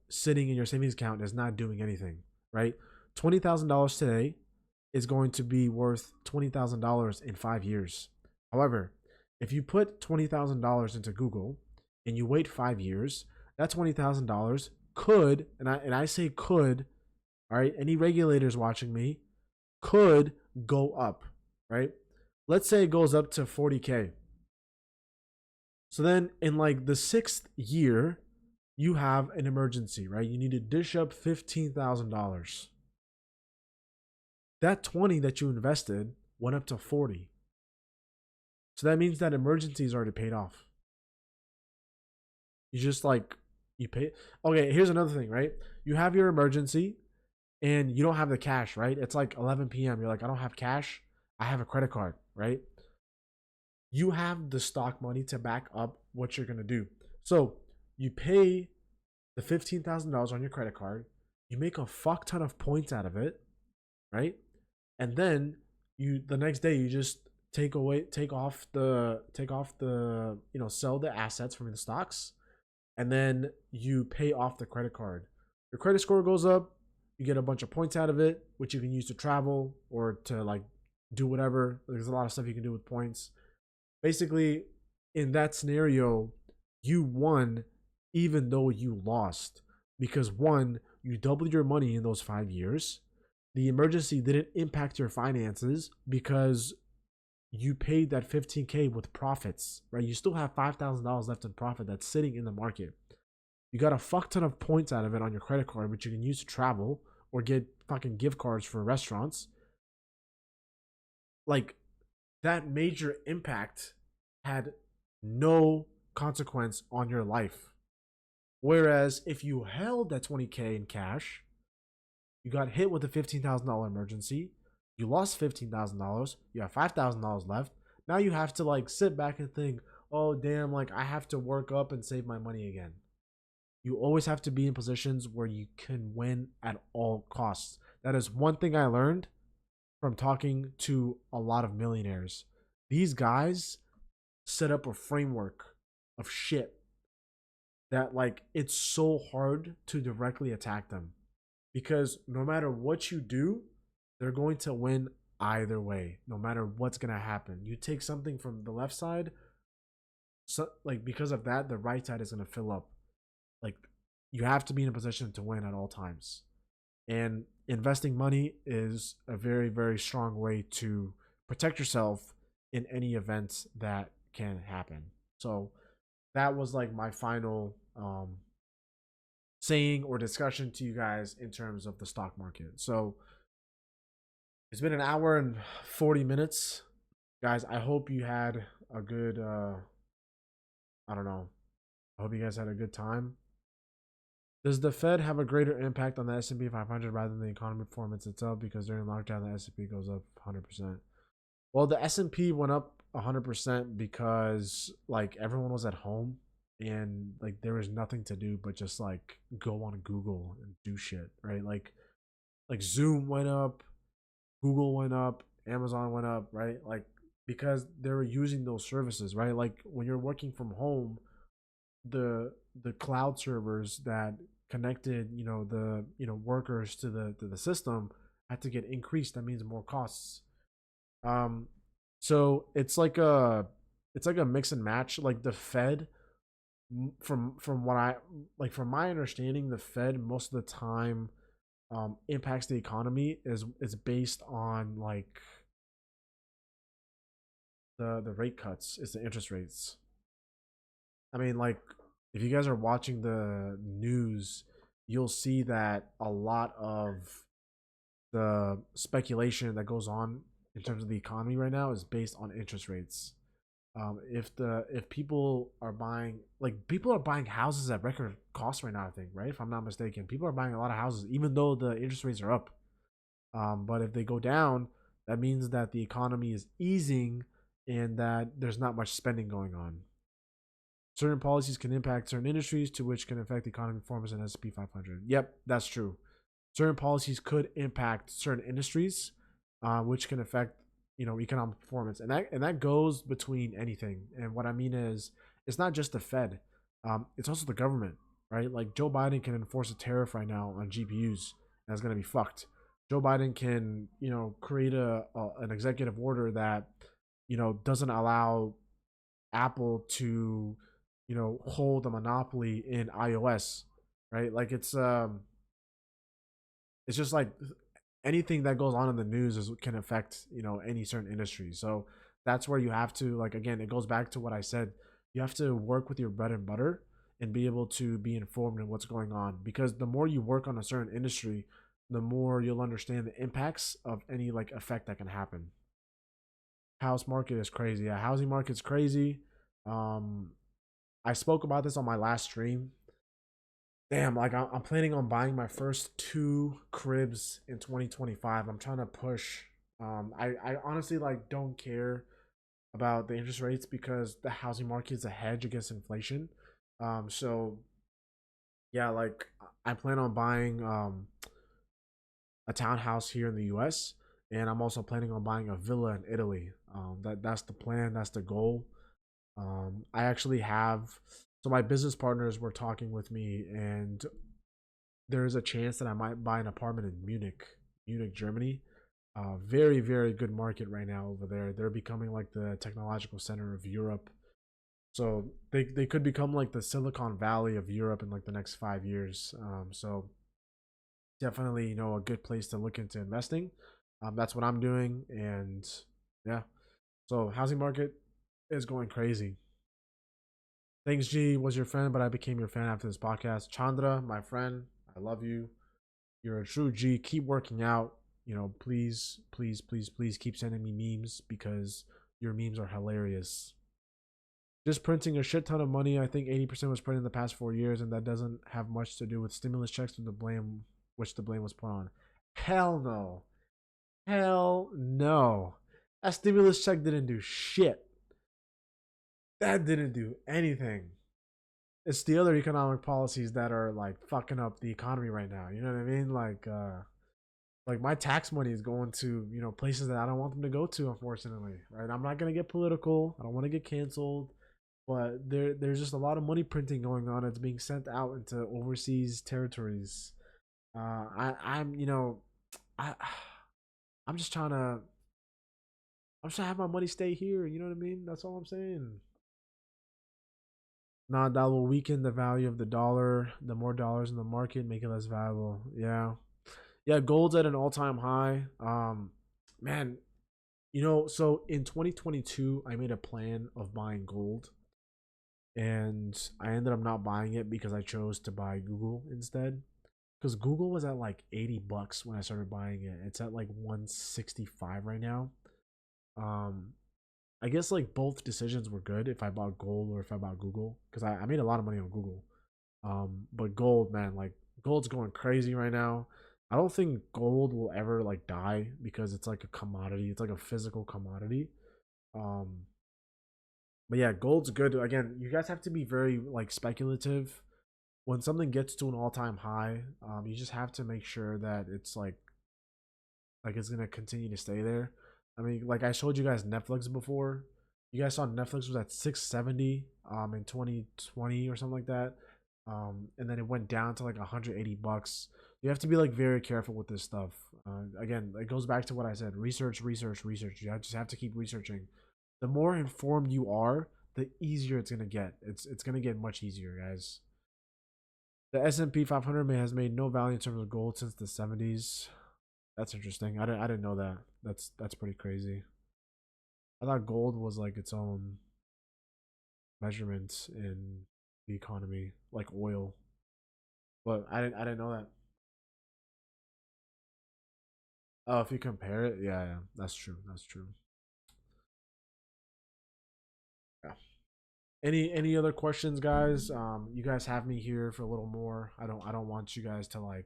sitting in your savings account is not doing anything, right? $20,000 today is going to be worth $20,000 in 5 years. However, if you put $20,000 into Google and you wait 5 years, that $20,000 could, and I say could, all right, any regulators watching me, could go up, right? Let's say it goes up to 40K. So then in like the 6th year, you have an emergency, right? You need to dish up $15,000. That 20 that you invested went up to 40. So that means that emergency is already paid off. You just like, you pay. Okay, here's another thing, right? You have your emergency and you don't have the cash, right? It's like 11 p.m. You're like, I don't have cash. I have a credit card, right? You have the stock money to back up what you're going to do. So you pay the $15,000 on your credit card. You make a fuck ton of points out of it, right? And then the next day you just take off the sell the assets from the stocks, and then you pay off the credit card. Your credit score goes up. You get a bunch of points out of it, which you can use to travel or to like do whatever. There's a lot of stuff you can do with points. Basically, in that scenario, you won even though you lost, because one, you doubled your money in those 5 years. The emergency didn't impact your finances because you paid that 15K with profits, right? You still have $5,000 left in profit that's sitting in the market. You got a fuck ton of points out of it on your credit card, which you can use to travel or get fucking gift cards for restaurants. Like, that major impact had no consequence on your life. Whereas if you held that 20K in cash, you got hit with a $15,000 emergency, you lost $15,000, you have $5,000 left. Now you have to like sit back and think, oh damn, like I have to work up and save my money again. You always have to be in positions where you can win at all costs. That is one thing I learned from talking to a lot of millionaires. These guys set up a framework of shit that like it's so hard to directly attack them because no matter what you do, they're going to win either way, no matter what's going to happen. You take something from the left side, so like because of that, the right side is going to fill up. Like you have to be in a position to win at all times. And investing money is a very, very strong way to protect yourself in any event that can happen. So that was like my final saying or discussion to you guys in terms of the stock market. So it's been an hour and 40 minutes. Guys, I hope you had a good I don't know. I hope you guys had a good time. Does the Fed have a greater impact on the S&P 500 rather than the economy performance itself? Because during lockdown, the S&P goes up 100%. Well, the S&P went up 100% because like everyone was at home and like there was nothing to do but just like go on Google and do shit, right? Like Zoom went up, Google went up, Amazon went up, right? Like because they were using those services, right? Like when you're working from home, the cloud servers that connected workers to the system had to get increased. That means more costs. So it's like a mix and match. Like the Fed, from what I like from my understanding, the Fed most of the time impacts the economy is based on like the rate cuts, is the interest rates. I mean, like, if you guys are watching the news, you'll see that a lot of the speculation that goes on in terms of the economy right now is based on interest rates. If people are buying houses at record cost right now, I think, right? If I'm not mistaken, people are buying a lot of houses, even though the interest rates are up. But if they go down, that means that the economy is easing and that there's not much spending going on. Certain policies can impact certain industries, to which can affect economic performance in S&P 500. Yep, that's true. Certain policies could impact certain industries, which can affect economic performance, and that goes between anything. And what I mean is, it's not just the Fed, it's also the government, right? Like Joe Biden can enforce a tariff right now on GPUs, and it's gonna be fucked. Joe Biden can create an executive order that doesn't allow Apple to hold a monopoly in iOS, right? Like it's just like anything that goes on in the news can affect any certain industry. So that's where you have to, like, again, it goes back to what I said. You have to work with your bread and butter and be able to be informed in what's going on, because the more you work on a certain industry, the more you'll understand the impacts of any like effect that can happen. House market is crazy. Yeah, housing market's crazy. I spoke about this on my last stream. Damn, like I'm planning on buying my first 2 cribs in 2025. I'm trying to push. I honestly like don't care about the interest rates because the housing market is a hedge against inflation. So yeah, like I plan on buying a townhouse here in the U.S. and I'm also planning on buying a villa in Italy. That's the plan. That's the goal. I actually have, so my business partners were talking with me, and there's a chance that I might buy an apartment in Munich, Germany. Very, very good market right now over there. They're becoming like the technological center of Europe. So they could become like the Silicon Valley of Europe in like the next 5 years. So definitely, a good place to look into investing. That's what I'm doing. And yeah, so housing market is going crazy. Thanks, G. Was your friend, but I became your fan after this podcast. Chandra, my friend, I love you. You're a true G. Keep working out. Please, please, please, please keep sending me memes because your memes are hilarious. Just printing a shit ton of money. I think 80% was printed in the past 4 years, and that doesn't have much to do with stimulus checks to the blame, which the blame was put on. Hell no. Hell no. That stimulus check didn't do shit. That didn't do anything. It's the other economic policies that are like fucking up the economy right now. You know what I mean? Like Like my tax money is going to, you know, places that I don't want them to go to, unfortunately. Right? I'm not gonna get political. I don't want to get canceled. But there's just a lot of money printing going on. It's being sent out into overseas territories. I'm you know, I I'm just trying to have my money stay here. You know what I mean? That's all I'm saying. Not that will weaken the value of the dollar. The more dollars in the market make it less valuable. Yeah, yeah. Gold's at an all-time high. Man, you know, so in 2022, I made a plan of buying gold, and I ended up not buying it because I chose to buy Google instead. Because Google was at like $80 when I started buying it. It's at like 165 right now. Um, I guess like both decisions were good if I bought gold or if I bought Google because I made a lot of money on Google. But gold, man, like gold's going crazy right now. I don't think gold will ever like die because it's like a commodity. It's like a physical commodity. Um, but yeah, gold's good. Again, you guys have to be very like speculative. When something gets to an all-time high, you just have to make sure that it's like it's gonna continue to stay there. I mean, like I showed you guys Netflix before. You guys saw Netflix was at 670 in 2020 or something like that. And then it went down to like $180. You have to be like very careful with this stuff. Again, it goes back to what I said: research, research, research. You just have to keep researching. The more informed you are, the easier it's gonna get. It's gonna get much easier, guys. The S&P 500 has made no value in terms of gold since the 70s. That's interesting. I didn't know that. That's pretty crazy. I thought gold was like its own measurement in the economy, like oil. But I didn't know that. Oh, if you compare it, yeah, yeah, that's true. That's true. Yeah. Any other questions, guys? You guys have me here for a little more. I don't want you guys to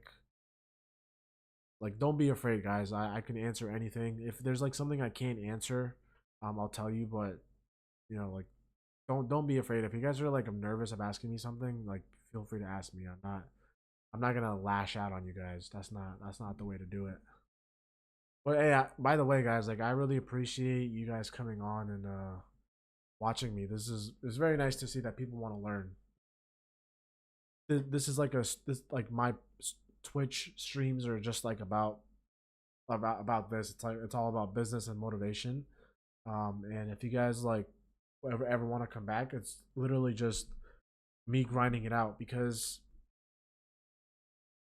don't be afraid, guys. I can answer anything. If there's like something I can't answer, I'll tell you. But you know, like don't be afraid. If you guys are like I'm nervous of asking me something, like feel free to ask me. I'm not gonna lash out on you guys. That's not the way to do it. But hey, by the way, guys, like I really appreciate you guys coming on and watching me. It's very nice to see that people want to learn. This is like this like my Twitch streams are just like about this. It's like it's all about business and motivation. And if you guys like ever want to come back, it's literally just me grinding it out because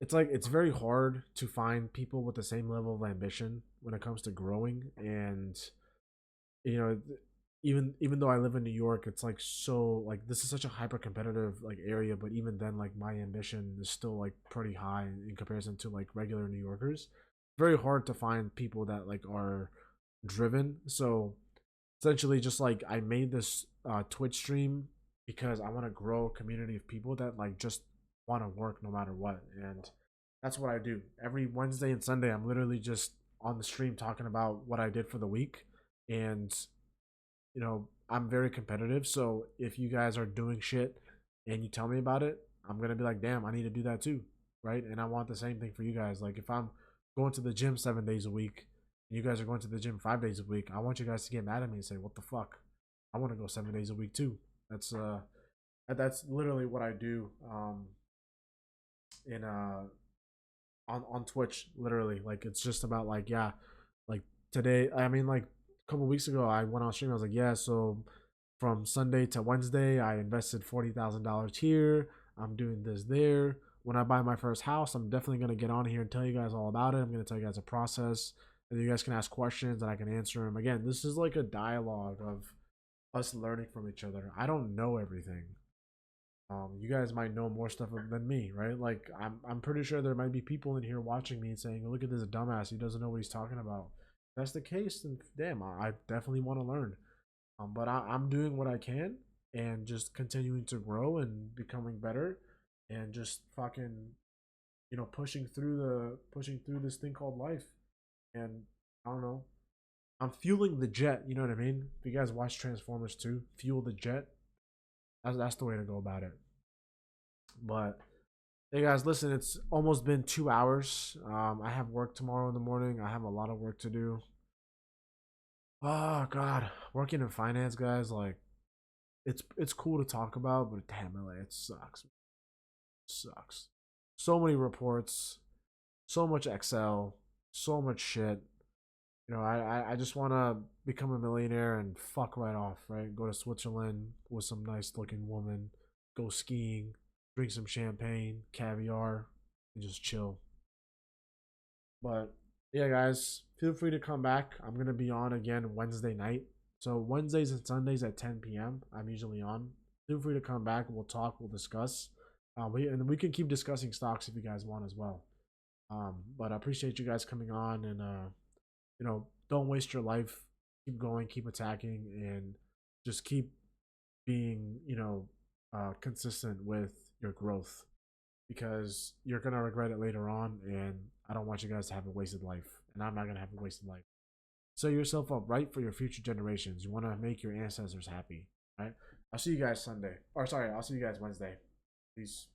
it's like it's very hard to find people with the same level of ambition when it comes to growing. And you know, even though I live in New York, it's like so like this is such a hyper competitive like area, but even then like my ambition is still like pretty high in comparison to like regular New Yorkers. Very hard to find people that like are driven. So essentially just like I made this Twitch stream because I want to grow a community of people that like just want to work no matter what. And that's what I do every Wednesday and Sunday. I'm literally just on the stream talking about what I did for the week. And you know, I'm very competitive. So if you guys are doing shit and you tell me about it, I'm gonna be like, damn, I need to do that too, right? And I want the same thing for you guys. Like if I'm going to the gym 7 days a week, and you guys are going to the gym 5 days a week, I want you guys to get mad at me and say, what the fuck? I want to go 7 days a week too. That's literally what I do in on Twitch. Literally, like it's just about like yeah, like today. I mean, like a couple weeks ago, I went on stream. I was like, yeah, so from Sunday to Wednesday, I invested $40,000 here. I'm doing this there. When I buy my first house, I'm definitely gonna get on here and tell you guys all about it. I'm gonna tell you guys a process, and you guys can ask questions and I can answer them. Again, this is like a dialogue of us learning from each other. I don't know everything. You guys might know more stuff than me, right? Like I'm pretty sure there might be people in here watching me and saying, "Look at this dumbass. He doesn't know what he's talking about." If that's the case, then damn, I definitely want to learn. But I'm doing what I can and just continuing to grow and becoming better, and just fucking pushing through this thing called life. And I don't know. I'm fueling the jet. You know what I mean? If you guys watch Transformers 2, fuel the jet. That's the way to go about it. But Hey guys, listen, it's almost been 2 hours. I have work tomorrow in the morning. I have a lot of work to do. Oh God, working in finance, guys, like it's cool to talk about, but damn it, like, it sucks. It sucks. So many reports, so much Excel, so much shit. I just want to become a millionaire and fuck right off, right? Go to Switzerland with some nice looking woman, go skiing, drink some champagne, caviar, and just chill. But yeah, guys, feel free to come back. I'm gonna be on again Wednesday night. So Wednesdays and Sundays at 10 p.m. I'm usually on. Feel free to come back. We'll talk. We'll discuss. And we can keep discussing stocks if you guys want as well. But I appreciate you guys coming on, and don't waste your life. Keep going. Keep attacking, and just keep being consistent with your growth, because you're gonna regret it later on, and I don't want you guys to have a wasted life, and I'm not gonna have a wasted life. Set yourself up right for your future generations. You want to make your ancestors happy, right? I'll see you guys Sunday. Or sorry, I'll see you guys Wednesday. Peace.